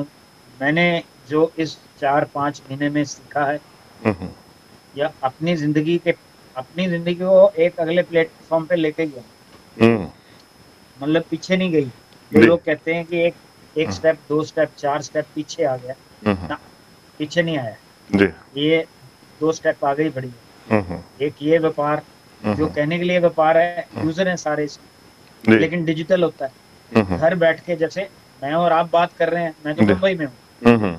मैंने जो इस 4-5 महीने में सीखा है, हम्म, या अपनी जिंदगी को एक अगले प्लेटफॉर्म पे लेके गया, हम्म, मतलब पीछे नहीं गई। जो जी, लोग कहते हैं कि एक एक स्टेप, 2 स्टेप, 4 स्टेप पीछे आ गया, हम्म, ना, पीछे नहीं आया। जी, ये 2 स्टेप आगे ही बढ़ी हम्म, है। एक ये व्यापार जो हम्म, कहने के लिए व्यापार है, यूजर है सारे इसके, जी, लेकिन डिजिटल होता है। हम्म, घर बैठ के, जैसे मैं और आप बात कर रहे हैं, मैं तो जी, मुंबई में हूँ, हम्म,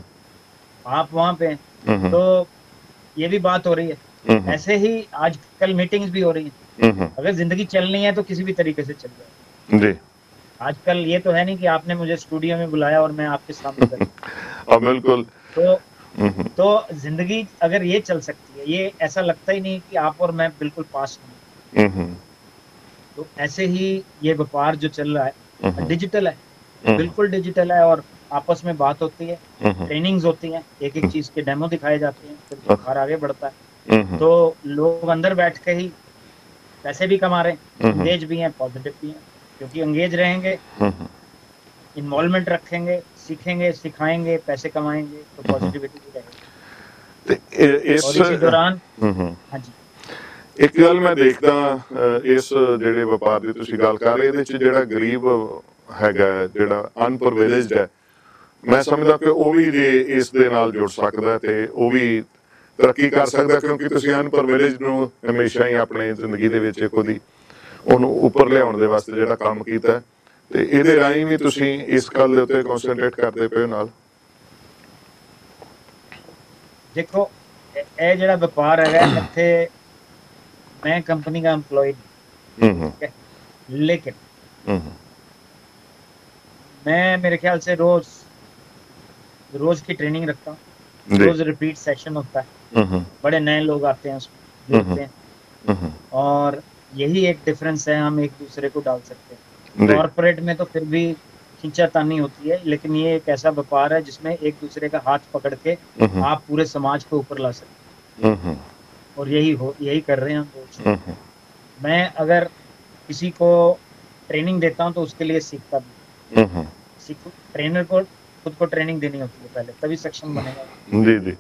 आप वहां पे हैं, हम्म, तो ये भी बात हो रही है। हम्म, ऐसे ही आजकल मीटिंग्स भी हो रही हैं। हम्म, अगर जिंदगी चलनी है तो किसी भी तरीके से चल जाए। जी, आजकल ये तो है नहीं कि आपने मुझे स्टूडियो में बुलाया और मैं आपके सामने बैठ, और बिल्कुल, तो हम्म, जिंदगी अगर ये चल सकती है, ये ऐसा लगता ही नहीं कि आप और मैं बिल्कुल पास में हैं। हम्म, तो ऐसे ही ये व्यापार जो चल रहा है हम्म, डिजिटल है, हम्म, बिल्कुल डिजिटल है, और आपस में बात होती है, हम्म, ट्रेनिंग्स होती हैं, एक एक चीज के डेमो दिखाए जाते हैं, फिर व्यापार आगे बढ़ता है। हम्म, तो लोग अंदर बैठ के ही पैसे भी कमा रहे हैं, हम्म, इंगेज भी हैं, पॉजिटिव भी हैं, क्योंकि इंगेज रहेंगे, हम्म, इन्वॉल्वमेंट रखेंगे, सीखेंगे, सिखाएंगे, पैसे कमाएंगे, तो पॉजिटिविटी भी रहेगी। ਤੇ ਇਸ और इसी दौरान, हाँ जी, ਇੱਕ ਗੱਲ ਮੈਂ ਦੇਖਦਾ ਇਸ ਜਿਹੜੇ ਵਪਾਰ ਦੀ ਤੁਸੀਂ ਗੱਲ ਕਰ ਰਹੇ ਇਹਦੇ ਚ ਜਿਹੜਾ ਗਰੀਬ ਹੈਗਾ ਜਿਹੜਾ ਅਨਪ੍ਰਿਵਿਲੇਜਡ ਹੈ ਮੈਂ ਸਮਝਦਾ ਕਿ ਉਹ ਵੀ ਜੇ ਇਸ ਦੇ ਨਾਲ ਜੁੜ ਸਕਦਾ ਹੈ ਤੇ ਉਹ ਵੀ ਤਰੱਕੀ ਕਰ ਸਕਦਾ ਕਿਉਂਕਿ ਤੁਸੀਂ ਅਨਪ੍ਰਿਵਿਲੇਜਡ ਨੂੰ ਹਮੇਸ਼ਾ ਹੀ ਆਪਣੀ ਜ਼ਿੰਦਗੀ ਦੇ ਵਿੱਚ ਇੱਕ ਉਹਨੂੰ ਉੱਪਰ ਲਿਆਉਣ ਦੇ ਵਾਸਤੇ ਜਿਹੜਾ ਕੰਮ ਕੀਤਾ ਹੈ ਤੇ ਇਹਦੇ ਰਾਹੀਂ ਵੀ ਤੁਸੀਂ ਇਸ ਗੱਲ ਦੇ ਉੱਤੇ ਕਨਸੈਂਟਰੇਟ ਕਰਦੇ ਪਏ ਹੋ ਨਾਲ देखो, ਇਹ ਜਿਹੜਾ ਵਪਾਰ ਹੈਗਾ ਇੱਥੇ, मैं कंपनी का एम्प्लॉय नहीं, ਹੂੰ ठीक है, लेकिन ਹੂੰ मैं मेरे ख्याल से रोज रोज की ट्रेनिंग रखता हूँ, ਜੀ रोज रिपीट सेशन होता है, ਹੂੰ बड़े नए लोग आते हैं उसमें, हम्म, जुड़ते हैं, हम्म, और यही एक डिफरेंस है, हम एक दूसरे को डाल सकते हैं। जी, कॉरपोरेट में तो फिर भी खींचातानी होती है, लेकिन ये एक ऐसा व्यापार है जिसमें एक दूसरे का हाथ पकड़ के हम्म, आप पूरे समाज को ऊपर ला सकते हम्म, हैं, और यही कर रहे हैं हम रोज। हम्म, मैं अगर किसी को ट्रेनिंग देता हूँ तो उसके लिए सीखता भी, हम्म, सीख ट्रेनर को खुद को ट्रेनिंग देनी होती है पहले, तभी सक्षम बनेगा वो। जी जी,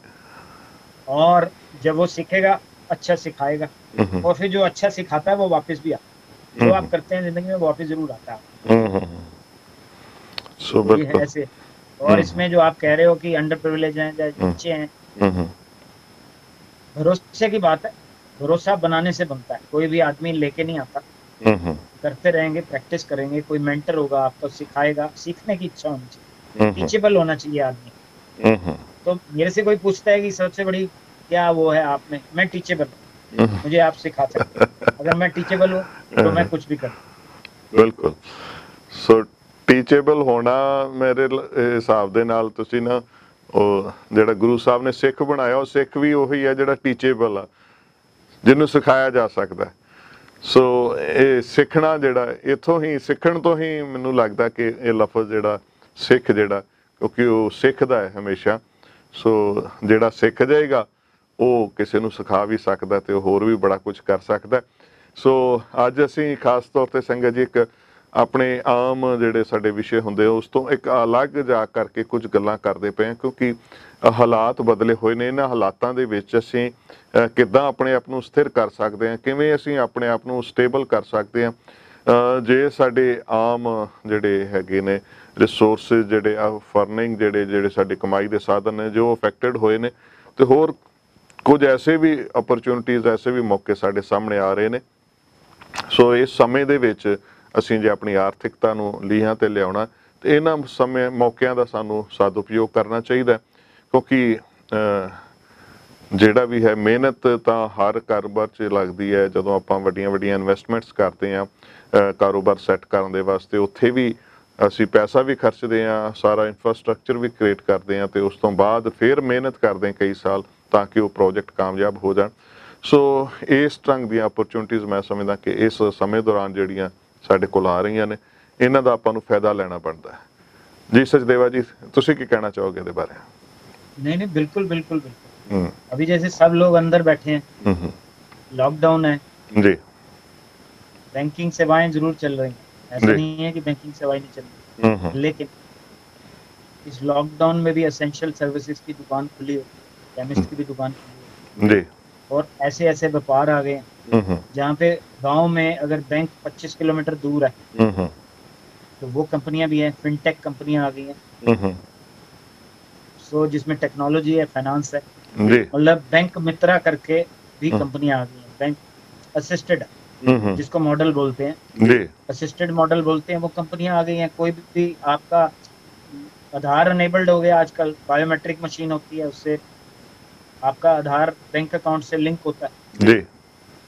और जब वो सीखेगा, अच्छा सिखाएगा, हम्म, और फिर जो अच्छा सिखाता है वो वापस भी आता है। जो आप हम्म, करते हैं जिंदगी में वो वापस जरूर आता है। हम्म, सो तो ये है बिल्कुल, ऐसे। और हम्म, इसमें जो आप कह रहे हो कि अंडर प्रिविलेज हैं या हम्म, नीचे हैं, हम्म, भरोसे की बात है। भरोसा बनाने से बनता है, कोई भी आदमी लेके नहीं आता। हम्म, करते रहेंगे, प्रैक्टिस करेंगे, कोई मेंटर होगा, आपको सिखाएगा, सीखने की इच्छा होनी चाहिए, हम्म, टीचेबल होना चाहिए आदमी। हम्म, तो मेरे से कोई पूछता है कि सबसे बड़ी क्या वो है आप में, मैं टीचेबल हूँ, हम्म, मुझे आप सिखा सकते हैं। अगर मैं टीचेबल हूँ तो मैं कुछ भी कर सकता ਬਿਲਕੁਲ ਸੋ ਟੀਚੇਬਲ ਹੋਣਾ ਮੇਰੇ ਹਿਸਾਬ ਦੇ ਨਾਲ ਤੁਸੀਂ ਨਾ ਉਹ ਜਿਹੜਾ ਗੁਰੂ ਸਾਹਿਬ ਨੇ ਸਿੱਖ ਬਣਾਇਆ ਉਹ ਸਿੱਖ ਵੀ ਉਹੀ ਹੈ ਜਿਹੜਾ ਟੀਚੇਬਲ ਆ ਜਿਹਨੂੰ ਸਿਖਾਇਆ ਜਾ ਸਕਦਾ ਹੈ। ਸੋ ਇਹ ਸਿੱਖਣਾ ਜਿਹੜਾ ਇੱਥੋਂ ਹੀ ਸਿੱਖਣ ਤੋਂ ਹੀ ਮੈਨੂੰ ਲੱਗਦਾ ਕਿ ਇਹ ਲਫ਼ਜ਼ ਜਿਹੜਾ ਸਿੱਖ ਜਿਹੜਾ ਕਿਉਂਕਿ ਉਹ ਸਿੱਖਦਾ ਹੈ ਹਮੇਸ਼ਾ ਸੋ ਜਿਹੜਾ ਸਿੱਖ ਜਾਏਗਾ ਉਹ ਕਿਸੇ ਨੂੰ ਸਿਖਾ ਵੀ ਸਕਦਾ ਤੇ ਹੋਰ ਵੀ ਬੜਾ ਕੁਝ ਕਰ ਸਕਦਾ। ਸੋ ਅੱਜ ਅਸੀਂ ਖਾਸ ਤੌਰ ਤੇ ਸੰਗਤ ਜੀ ਇੱਕ ਆਪਣੇ ਆਮ ਜਿਹੜੇ ਸਾਡੇ ਵਿਸ਼ੇ ਹੁੰਦੇ ਉਸ ਤੋਂ ਇੱਕ ਅਲੱਗ ਜਾ ਕਰਕੇ ਕੁਝ ਗੱਲਾਂ ਕਰਦੇ ਪਏ ਹਾਂ ਕਿਉਂਕਿ ਹਾਲਾਤ ਬਦਲੇ ਹੋਏ ਨੇ ਇਹਨਾਂ ਹਾਲਾਤਾਂ ਦੇ ਵਿੱਚ ਅਸੀਂ ਕਿੱਦਾਂ ਆਪਣੇ ਆਪ ਨੂੰ ਸਥਿਰ ਕਰ ਸਕਦੇ ਹਾਂ ਕਿਵੇਂ ਅਸੀਂ ਆਪਣੇ ਆਪ ਨੂੰ ਸਟੇਬਲ ਕਰ ਸਕਦੇ ਹਾਂ ਜੇ ਸਾਡੇ ਆਮ ਜਿਹੜੇ ਹੈਗੇ ਨੇ ਰਿਸੋਰਸਿਸ ਜਿਹੜੇ ਆ ਫਰਨਿੰਗ ਜਿਹੜੇ ਸਾਡੇ ਕਮਾਈ ਦੇ ਸਾਧਨ ਨੇ ਜੋ ਅਫੈਕਟਡ ਹੋਏ ਨੇ ਤੇ ਹੋਰ ਕੁਝ ਐਸੇ ਵੀ ਅਪਰਚੁਨਿਟੀਜ਼ ਐਸੇ ਵੀ ਮੌਕੇ ਸਾਡੇ ਸਾਹਮਣੇ ਆ ਰਹੇ ਨੇ ਸੋ ਇਸ ਸਮੇਂ ਦੇ ਵਿੱਚ ਅਸੀਂ ਜੇ ਆਪਣੀ ਆਰਥਿਕਤਾ ਨੂੰ ਲੀਹਾਂ ਤੇ ਲਿਆਉਣਾ ਤੇ ਇਹਨਾਂ ਸਮੇਂ ਮੌਕਿਆਂ ਦਾ ਸਾਨੂੰ ਸਦਉਪਯੋਗ ਕਰਨਾ ਚਾਹੀਦਾ ਕਿਉਂਕਿ ਜਿਹੜਾ ਵੀ ਹੈ ਮਿਹਨਤ ਤਾਂ ਹਰ ਕਾਰੋਬਾਰ 'ਚ ਲੱਗਦੀ ਹੈ ਜਦੋਂ ਆਪਾਂ ਵੱਡੀਆਂ ਵੱਡੀਆਂ ਇਨਵੈਸਟਮੈਂਟਸ ਕਰਦੇ ਹਾਂ ਕਾਰੋਬਾਰ ਸੈੱਟ ਕਰਨ ਦੇ ਵਾਸਤੇ ਉੱਥੇ ਵੀ ਅਸੀਂ ਪੈਸਾ ਵੀ ਖਰਚਦੇ ਹਾਂ ਸਾਰਾ ਇਨਫਰਾਸਟ੍ਰਕਚਰ ਵੀ ਕ੍ਰੀਏਟ ਕਰਦੇ ਹਾਂ ਤੇ ਉਸ ਤੋਂ ਬਾਅਦ ਫਿਰ ਮਿਹਨਤ ਕਰਦੇ ਹਾਂ ਕਈ ਸਾਲ ਤਾਂ ਕਿ ਉਹ ਪ੍ਰੋਜੈਕਟ ਕਾਮਯਾਬ ਹੋ ਜਾਣ ਸੋ ਇਸ ਢੰਗ ਦੀਆਂ ਅਪਰਚੁਨਿਟੀਜ਼ ਮੈਂ ਸਮਝਦਾ ਕਿ ਇਸ ਸਮੇਂ ਦੌਰਾਨ ਜਿਹੜੀਆਂ ਸਾਡੇ ਕੋਲ ਆ ਰਹੀਆਂ ਨੇ ਇਹਨਾਂ ਦਾ ਆਪਾਂ ਨੂੰ ਫਾਇਦਾ ਲੈਣਾ ਬਣਦਾ ਹੈ ਜੀ ਸਚਦੇਵਾ ਜੀ ਤੁਸੀਂ ਕੀ ਕਹਿਣਾ ਚਾਹੋਗੇ ਇਹਦੇ ਬਾਰੇ नहीं नहीं, बिल्कुल बिल्कुल बिल्कुल। अभी जैसे सब लोग अंदर बैठे हैं, लॉकडाउन है, जी बैंकिंग सेवाएं जरूर चल रही हैं, ऐसा जी नहीं है कि बैंकिंग सेवाएं नहीं चल रही, लेकिन इस लॉकडाउन में भी एसेंशियल सर्विसेज की दुकान खुली होती है, केमिस्ट की भी दुकान खुली होती जी। है, और ऐसे ऐसे व्यापार आ गए हैं हम्म। जहाँ पे गांव में अगर बैंक 25 किलोमीटर दूर है हम्म। तो वो कंपनियां भी हैं, फिनटेक कंपनियां आ गई हैं। हम्म। सो जिसमें टेक्नोलॉजी है, फाइनेंस है, जी। मतलब बैंक मित्रा करके भी हम्म। कंपनियां आ गई हैं, बैंक असिस्टेड हम्म। जिसको मॉडल बोलते हैं, जी। असिस्टेड मॉडल बोलते हैं, वो कंपनियां आ गई हैं। कोई भी आपका आधार अनेबल्ड हो गया, आजकल बायोमेट्रिक मशीन होती है, उससे आपका आधार बैंक अकाउंट से लिंक होता है, जी।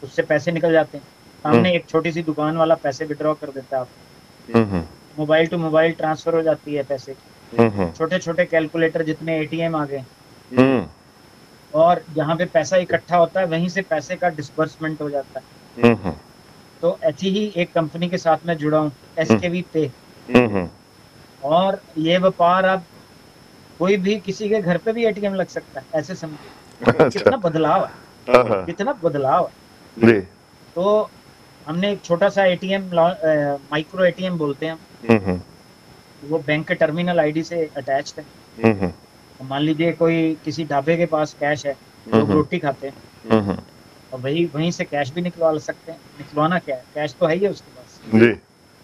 उससे पैसे निकल जाते हैं। हम्म। सामने एक छोटी सी दुकान वाला पैसे विड्रॉ कर देता है आपको, हम्म। मोबाइल टू मोबाइल ट्रांसफर हो जाती है पैसे। हम्म। छोटे छोटे कैलकुलेटर जितने एटीएम आ गए, हम्म। और जहाँ पे पैसा इकट्ठा होता है वहीं से पैसे का डिस्बर्समेंट हो जाता है। हम्म। तो ऐसी ही एक कंपनी के साथ मैं जुड़ा हूँ, एसकेवी पे। हम्म। और ये व्यापार अब कोई भी किसी के घर पे भी एटीएम लग सकता है, ऐसे समझिए अच्छा। कितना बदलाव है, हाँ। कितना बदलाव है। जी। तो हमने एक छोटा सा एटीएम, माइक्रो एटीएम बोलते हैं हम, हम्म। वो बैंक के टर्मिनल आईडी से अटैच्ड है। हम्म। तो मान लीजिए कोई किसी ढाबे के पास कैश है, लोग हम्म। रोटी खाते हैं, हम्म। और वही वहीं से कैश भी निकलवा सकते हैं। निकलवाना क्या है, कैश तो है ही है उसके पास, जी।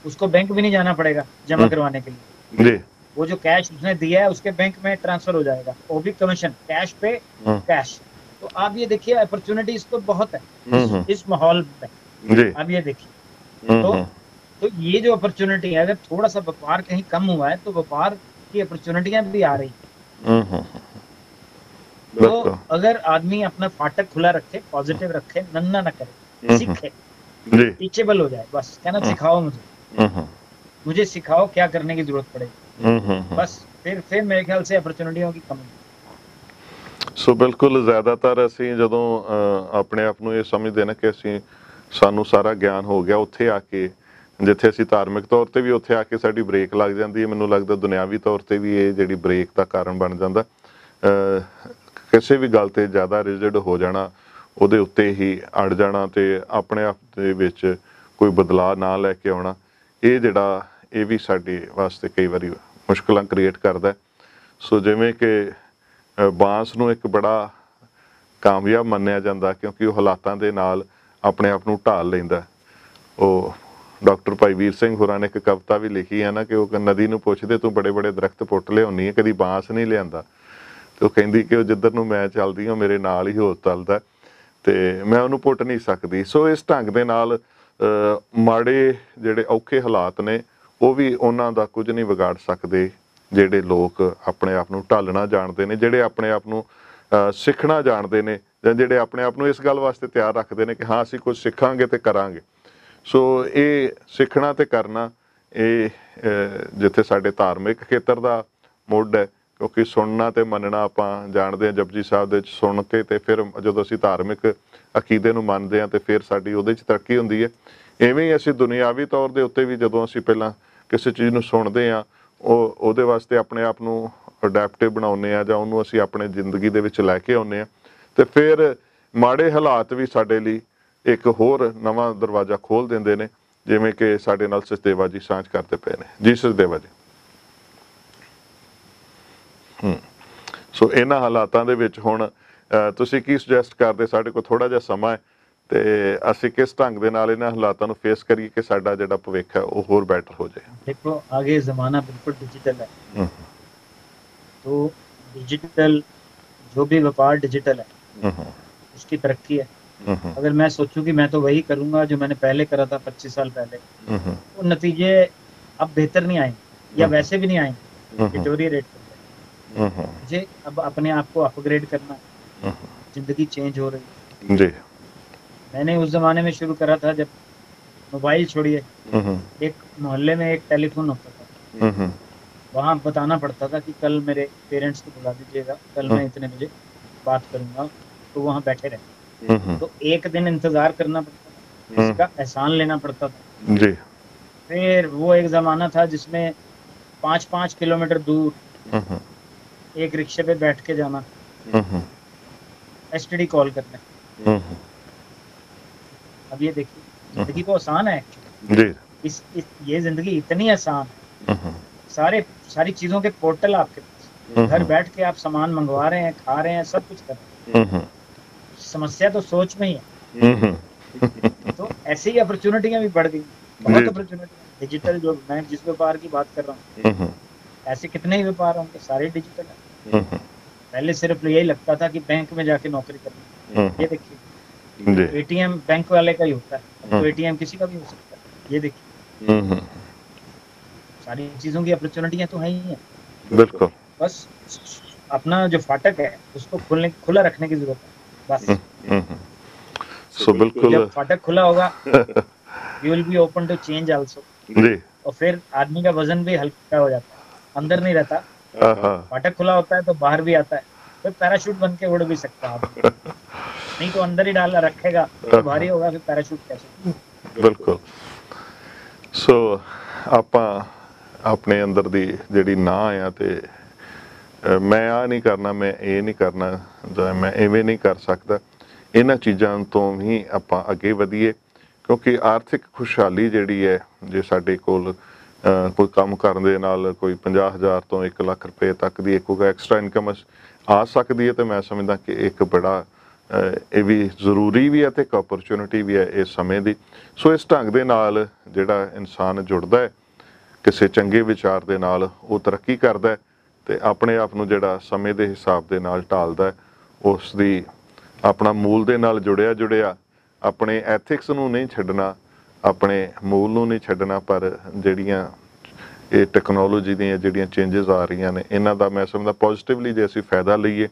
उसको बैंक भी नहीं जाना पड़ेगा जमा हम्म। करवाने के लिए। जी। वो जो कैश उसने दिया है उसके बैंक में ट्रांसफर हो जाएगा, वो भी कमीशन, कैश पे हम्म। कैश। तो आप ये देखिए, अपॉर्चुनिटीज तो बहुत है हम्म। इस माहौल में। जी। आप ये देखिए, तो हम्म। तो ये जो अपॉर्चुनिटी है, अगर थोड़ा सा व्यापार कहीं कम हुआ है तो व्यापार की अपॉर्चुनिटियां भी आ रही हैं। हम्म। तो बिल्कुल। अगर आदमी अपना फाटक खुला रखे, पॉजिटिव रखे, नन्ना ना करे, हम्म। सीखे, जी। टीचेबल हो जाए, बस कहना हम्म। सिखाओ मुझे, हम्म। मुझे सिखाओ क्या करने की जरूरत पड़ेगी, हम्म। बस फिर मेरे ख्याल से अपॉर्चुनिटियों की कमी नहीं। ਸੋ ਬਿਲਕੁਲ ਜ਼ਿਆਦਾਤਰ ਅਸੀਂ ਜਦੋਂ ਆਪਣੇ ਆਪ ਨੂੰ ਇਹ ਸਮਝਦੇ ਨਾ ਕਿ ਅਸੀਂ ਸਾਨੂੰ ਸਾਰਾ ਗਿਆਨ ਹੋ ਗਿਆ, ਉੱਥੇ ਆ ਕੇ ਜਿੱਥੇ ਅਸੀਂ ਧਾਰਮਿਕ ਤੌਰ ਤੇ ਵੀ ਉੱਥੇ ਆ ਕੇ ਸਾਡੀ ਬ੍ਰੇਕ ਲੱਗ ਜਾਂਦੀ ਹੈ। ਮੈਨੂੰ ਲੱਗਦਾ ਦੁਨਿਆਵੀ ਤੌਰ ਤੇ ਵੀ ਇਹ ਜਿਹੜੀ ਬ੍ਰੇਕ ਦਾ ਕਾਰਨ ਬਣ ਜਾਂਦਾ। ਕਿਸੇ ਵੀ ਗੱਲ ਤੇ ਜ਼ਿਆਦਾ ਰਿਜਿਡ ਹੋ ਜਾਣਾ, ਉਹਦੇ ਉੱਤੇ ਹੀ ਅੜ ਜਾਣਾ ਤੇ ਆਪਣੇ ਆਪ ਦੇ ਵਿੱਚ ਕੋਈ ਬਦਲਾਅ ਨਾ ਲੈ ਕੇ ਆਉਣਾ, ਇਹ ਜਿਹੜਾ ਇਹ ਵੀ ਸਾਡੇ ਵਾਸਤੇ ਕਈ ਵਾਰੀ ਮੁਸ਼ਕਲਾਂ ਕ੍ਰੀਏਟ ਕਰਦਾ। ਸੋ ਜਿਵੇਂ ਕਿ ਬਾਂਸ ਨੂੰ ਇੱਕ ਬੜਾ ਕਾਮਯਾਬ ਮੰਨਿਆ ਜਾਂਦਾ ਕਿਉਂਕਿ ਉਹ ਹਾਲਾਤਾਂ ਦੇ ਨਾਲ ਆਪਣੇ ਆਪ ਨੂੰ ਢਾਲ ਲੈਂਦਾ। ਉਹ ਡਾਕਟਰ ਭਾਈ ਵੀਰ ਸਿੰਘ ਹੋਰਾਂ ਨੇ ਇੱਕ ਕਵਿਤਾ ਵੀ ਲਿਖੀ ਹੈ ਨਾ ਕਿ ਉਹ ਨਦੀ ਨੂੰ ਪੁੱਛਦੇ ਤੂੰ ਬੜੇ ਬੜੇ ਦਰਖਤ ਪੁੱਟ ਲਿਆਉਣੀ ਹੈ, ਕਦੀ ਬਾਂਸ ਨਹੀਂ ਲਿਆਂਦਾ। ਤੇ ਉਹ ਕਹਿੰਦੀ ਕਿ ਉਹ ਜਿੱਧਰ ਨੂੰ ਮੈਂ ਚੱਲਦੀ ਹਾਂ ਮੇਰੇ ਨਾਲ ਹੀ ਹੋਰ ਚੱਲਦਾ ਤੇ ਮੈਂ ਉਹਨੂੰ ਪੁੱਟ ਨਹੀਂ ਸਕਦੀ। ਸੋ ਇਸ ਢੰਗ ਦੇ ਨਾਲ ਮਾੜੇ ਜਿਹੜੇ ਔਖੇ ਹਾਲਾਤ ਨੇ ਉਹ ਵੀ ਉਹਨਾਂ ਦਾ ਕੁਝ ਨਹੀਂ ਵਿਗਾੜ ਸਕਦੇ ਜਿਹੜੇ ਲੋਕ ਆਪਣੇ ਆਪ ਨੂੰ ਢਾਲਣਾ ਜਾਣਦੇ ਨੇ, ਜਿਹੜੇ ਆਪਣੇ ਆਪ ਨੂੰ ਸਿੱਖਣਾ ਜਾਣਦੇ ਨੇ, ਜਾਂ ਜਿਹੜੇ ਆਪਣੇ ਆਪ ਨੂੰ ਇਸ ਗੱਲ ਵਾਸਤੇ ਤਿਆਰ ਰੱਖਦੇ ਨੇ ਕਿ ਹਾਂ ਅਸੀਂ ਕੁਝ ਸਿੱਖਾਂਗੇ ਤੇ ਕਰਾਂਗੇ। ਸੋ ਇਹ ਸਿੱਖਣਾ ਤੇ ਕਰਨਾ ਇਹ ਜਿੱਥੇ ਸਾਡੇ ਧਾਰਮਿਕ ਖੇਤਰ ਦਾ ਮੁੱਢ ਹੈ, ਕਿਉਂਕਿ ਸੁਣਨਾ ਤੇ ਮੰਨਣਾ ਆਪਾਂ ਜਾਣਦੇ ਹਾਂ ਜਪਜੀ ਸਾਹਿਬ ਦੇ ਵਿੱਚ ਸੁਣ ਕੇ ਤੇ ਫਿਰ ਜਦੋਂ ਅਸੀਂ ਧਾਰਮਿਕ ਅਕੀਦੇ ਨੂੰ ਮੰਨਦੇ ਹਾਂ ਤੇ ਫਿਰ ਸਾਡੀ ਉਹਦੇ 'ਚ ਤਰੱਕੀ ਹੁੰਦੀ ਹੈ। ਇਵੇਂ ਹੀ ਅਸੀਂ ਦੁਨਿਆਵੀ ਤੌਰ ਦੇ ਉੱਤੇ ਵੀ ਜਦੋਂ ਅਸੀਂ ਪਹਿਲਾਂ ਕਿਸੇ ਚੀਜ਼ ਨੂੰ ਸੁਣਦੇ ਹਾਂ ਉਹਦੇ ਵਾਸਤੇ ਆਪਣੇ ਆਪ ਨੂੰ ਅਡੈਪਟਿਵ ਬਣਾਉਂਦੇ ਹਾਂ ਜਾਂ ਉਹਨੂੰ ਅਸੀਂ ਆਪਣੇ ਜ਼ਿੰਦਗੀ ਦੇ ਵਿੱਚ ਲੈ ਕੇ ਆਉਂਦੇ ਹਾਂ ਤੇ ਫਿਰ ਮਾੜੇ ਹਾਲਾਤ ਵੀ ਸਾਡੇ ਲਈ ਇੱਕ ਹੋਰ ਨਵਾਂ ਦਰਵਾਜ਼ਾ ਖੋਲ੍ਹ ਦਿੰਦੇ ਨੇ, ਜਿਵੇਂ ਕਿ ਸਾਡੇ ਨਾਲ ਸਚਦੇਵਾ ਜੀ ਸਾਂਝ ਕਰਦੇ ਪਏ ਨੇ। ਜੀ ਸਚਦੇਵਾ ਜੀ। ਸੋ ਇਹਨਾਂ ਹਾਲਾਤਾਂ ਦੇ ਵਿੱਚ ਹੁਣ ਤੁਸੀਂ ਕੀ ਸੁਜੈਸਟ ਕਰਦੇ? ਸਾਡੇ ਕੋਲ ਥੋੜਾ ਜਿਹਾ ਸਮਾਂ ਹੈ ਤੇ ਅਸੀਂ ਕਿਸ ਢੰਗ ਦੇ ਨਾਲ ਇਹਨਾਂ ਹਾਲਾਤਾਂ ਨੂੰ ਫੇਸ ਕਰੀਏ ਕਿ ਸਾਡਾ ਜਿਹੜਾ ਭਵਿੱਖ ਹੈ ਉਹ ਹੋਰ ਬੈਟਰ ਹੋ ਜਾਏ? देखो, आगे जमाना बिल्कुल डिजिटल है, तो डिजिटल जो भी व्यापार डिजिटल है उसकी तरक्की है। अगर मैं सोचूं कि मैं तो वही करूंगा जो मैंने पहले करा था 25 साल पहले, तो नतीजे अब बेहतर नहीं आएंगे या वैसे भी नहीं आएंगे, डिटोरिएट करते हैं। मुझे अब अपने आप को अपग्रेड करना है, जिंदगी चेंज हो रही है। जी। मैंने उस जमाने में शुरू करा था जब मोबाइल छोड़िए, एक मोहल्ले में एक टेलीफोन होता था, वहां बताना पड़ता था कि कल मेरे पेरेंट्स को बुला दीजिएगा, कल मैं इतने बजे बात करूंगा, तो वहां बैठे रहे। तो एक दिन इंतजार करना पड़ता था, इसका एहसान लेना पड़ता था जी। फिर वो एक जमाना था जिसमें 5-5 किलोमीटर दूर एक रिक्शे पे बैठ के जाना, एसटीडी कॉल करने। अब ये देखिए, जिंदगी तो आसान है जी। ये जिंदगी इतनी आसान है, सारे सारी चीजों के पोर्टल आपके पास, घर बैठ के आप सामान मंगवा रहे हैं, खा रहे हैं, सब कुछ कर रहे हैं। समस्या तो सोच में ही है। तो ऐसे ही अपॉर्चुनिटियां भी बढ़ गई, बहुत अपॉर्चुनिटी डिजिटल। जो मैं जिस व्यापार की बात कर रहा हूँ, ऐसे कितने ही व्यापार होंगे, सारे डिजिटल है। पहले सिर्फ यही लगता था कि बैंक में जाके नौकरी करनी, ये देखिए एटीएम बैंक वाले का ही होता है, अब तो एटीएम किसी का भी हो सकता है, ये देखिए। सारी चीजों की अपॉर्चुनिटियां तो है ही है, बिल्कुल। बस अपना जो फाटक है उसको खुला रखने की जरूरत है, बस। सो बिल्कुल जब फाटक खुला होगा, you will be open to change also जी। और फिर आदमी का वजन भी हल्का हो जाता है, अंदर नहीं रहता। फाटक खुला होता है तो बाहर भी आता है, फिर पैराशूट बन के उड़ भी सकता है आदमी। नहीं तो अंदर ही डाल रखेगा तो भारी होगा, फिर पैराशूट कैसे। बिल्कुल। सो ਆਪਾਂ ਆਪਣੇ ਅੰਦਰ ਦੀ ਜਿਹੜੀ ਨਾ ਆ ਤੇ ਮੈਂ ਆ ਨਹੀਂ ਕਰਨਾ, ਮੈਂ ਇਹ ਨਹੀਂ ਕਰਨਾ, ਜਾਂ ਮੈਂ ਐਵੇਂ ਨਹੀਂ ਕਰ ਸਕਦਾ, ਇਹਨਾਂ ਚੀਜ਼ਾਂ ਤੋਂ ਹੀ ਆਪਾਂ ਅੱਗੇ ਵਧੀਏ। ਕਿਉਂਕਿ ਆਰਥਿਕ ਖੁਸ਼ਹਾਲੀ ਜਿਹੜੀ ਹੈ, ਜੇ ਸਾਡੇ ਕੋਲ ਕੋਈ ਕੰਮ ਕਰਨ ਦੇ ਨਾਲ ਕੋਈ 50,000 ਤੋਂ 1 ਲੱਖ ਰੁਪਏ ਤੱਕ ਦੀ ਇੱਕ ਐਕਸਟਰਾ ਇਨਕਮ ਆ ਸਕਦੀ ਹੈ, ਤਾਂ ਮੈਂ ਸਮਝਦਾ ਕਿ ਇੱਕ ਬੜਾ ਇਹ ਵੀ ਜ਼ਰੂਰੀ ਵੀ ਹੈ ਤੇ ਇੱਕ ਓਪਰਚੁਨਿਟੀ ਵੀ ਹੈ ਇਸ ਸਮੇਂ ਦੀ। ਸੋ ਇਸ ਢੰਗ ਦੇ ਨਾਲ ਜਿਹੜਾ ਇਨਸਾਨ ਜੁੜਦਾ ਹੈ ਕਿਸੇ ਚੰਗੇ ਵਿਚਾਰ ਦੇ ਨਾਲ, ਉਹ ਤਰੱਕੀ ਕਰਦਾ ਹੈ ਤੇ ਆਪਣੇ ਆਪ ਨੂੰ ਜਿਹੜਾ ਸਮੇਂ ਦੇ ਹਿਸਾਬ ਦੇ ਨਾਲ ਢਾਲਦਾ ਹੈ। ਉਸ ਦੀ ਆਪਣਾ ਮੂਲ ਦੇ ਨਾਲ ਜੁੜਿਆ ਆਪਣੇ ਐਥਿਕਸ ਨੂੰ ਨਹੀਂ ਛੱਡਣਾ, ਆਪਣੇ ਮੂਲ ਨੂੰ ਨਹੀਂ ਛੱਡਣਾ, ਪਰ ਜਿਹੜੀਆਂ ਇਹ ਟੈਕਨੋਲੋਜੀ ਦੀਆਂ ਜਿਹੜੀਆਂ ਚੇਂਜਸ ਆ ਰਹੀਆਂ ਨੇ, ਇਹਨਾਂ ਦਾ ਮੈਂ ਸਮਝਦਾ ਪੋਜ਼ਿਟਿਵਲੀ ਜੇ ਅਸੀਂ ਫਾਇਦਾ ਲਈਏ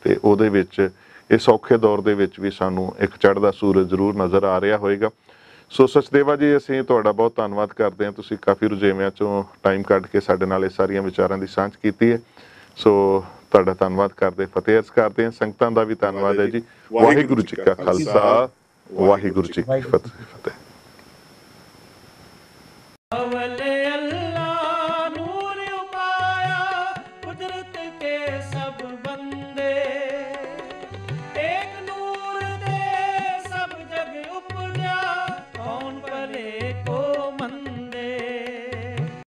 ਤੇ ਉਹਦੇ ਵਿੱਚ ਇਸ ਔਖੇ ਦੌਰ ਦੇ ਵਿੱਚ ਵੀ ਸਾਨੂੰ ਇੱਕ ਚੜ੍ਹਦਾ ਸੂਰਜ ਜ਼ਰੂਰ ਨਜ਼ਰ ਆ ਰਿਹਾ ਹੋਏਗਾ। ਸੋ ਸਚਦੇਵਾ ਜੀ, ਅਸੀਂ ਤੁਹਾਡਾ ਬਹੁਤ ਧੰਨਵਾਦ ਕਰਦੇ ਹਾਂ, ਤੁਸੀਂ ਕਾਫੀ ਰੁਝੇਵਿਆਂ ਚੋਂ ਟਾਈਮ ਕੱਢ ਕੇ ਸਾਡੇ ਨਾਲ ਇਹ ਸਾਰੀਆਂ ਵਿਚਾਰਾਂ ਦੀ ਸਾਂਝ ਕੀਤੀ ਹੈ। ਸੋ ਤੁਹਾਡਾ ਧੰਨਵਾਦ ਕਰਦੇ, ਫਤਿਹ ਅਰਜ਼ ਕਰਦੇ ਹਾਂ। ਸੰਗਤਾਂ ਦਾ ਵੀ ਧੰਨਵਾਦ ਹੈ ਜੀ। ਵਾਹਿਗੁਰੂ ਜੀ ਕਾ ਖਾਲਸਾ, ਵਾਹਿਗੁਰੂ ਜੀ ਕੀ ਫਤਿਹ।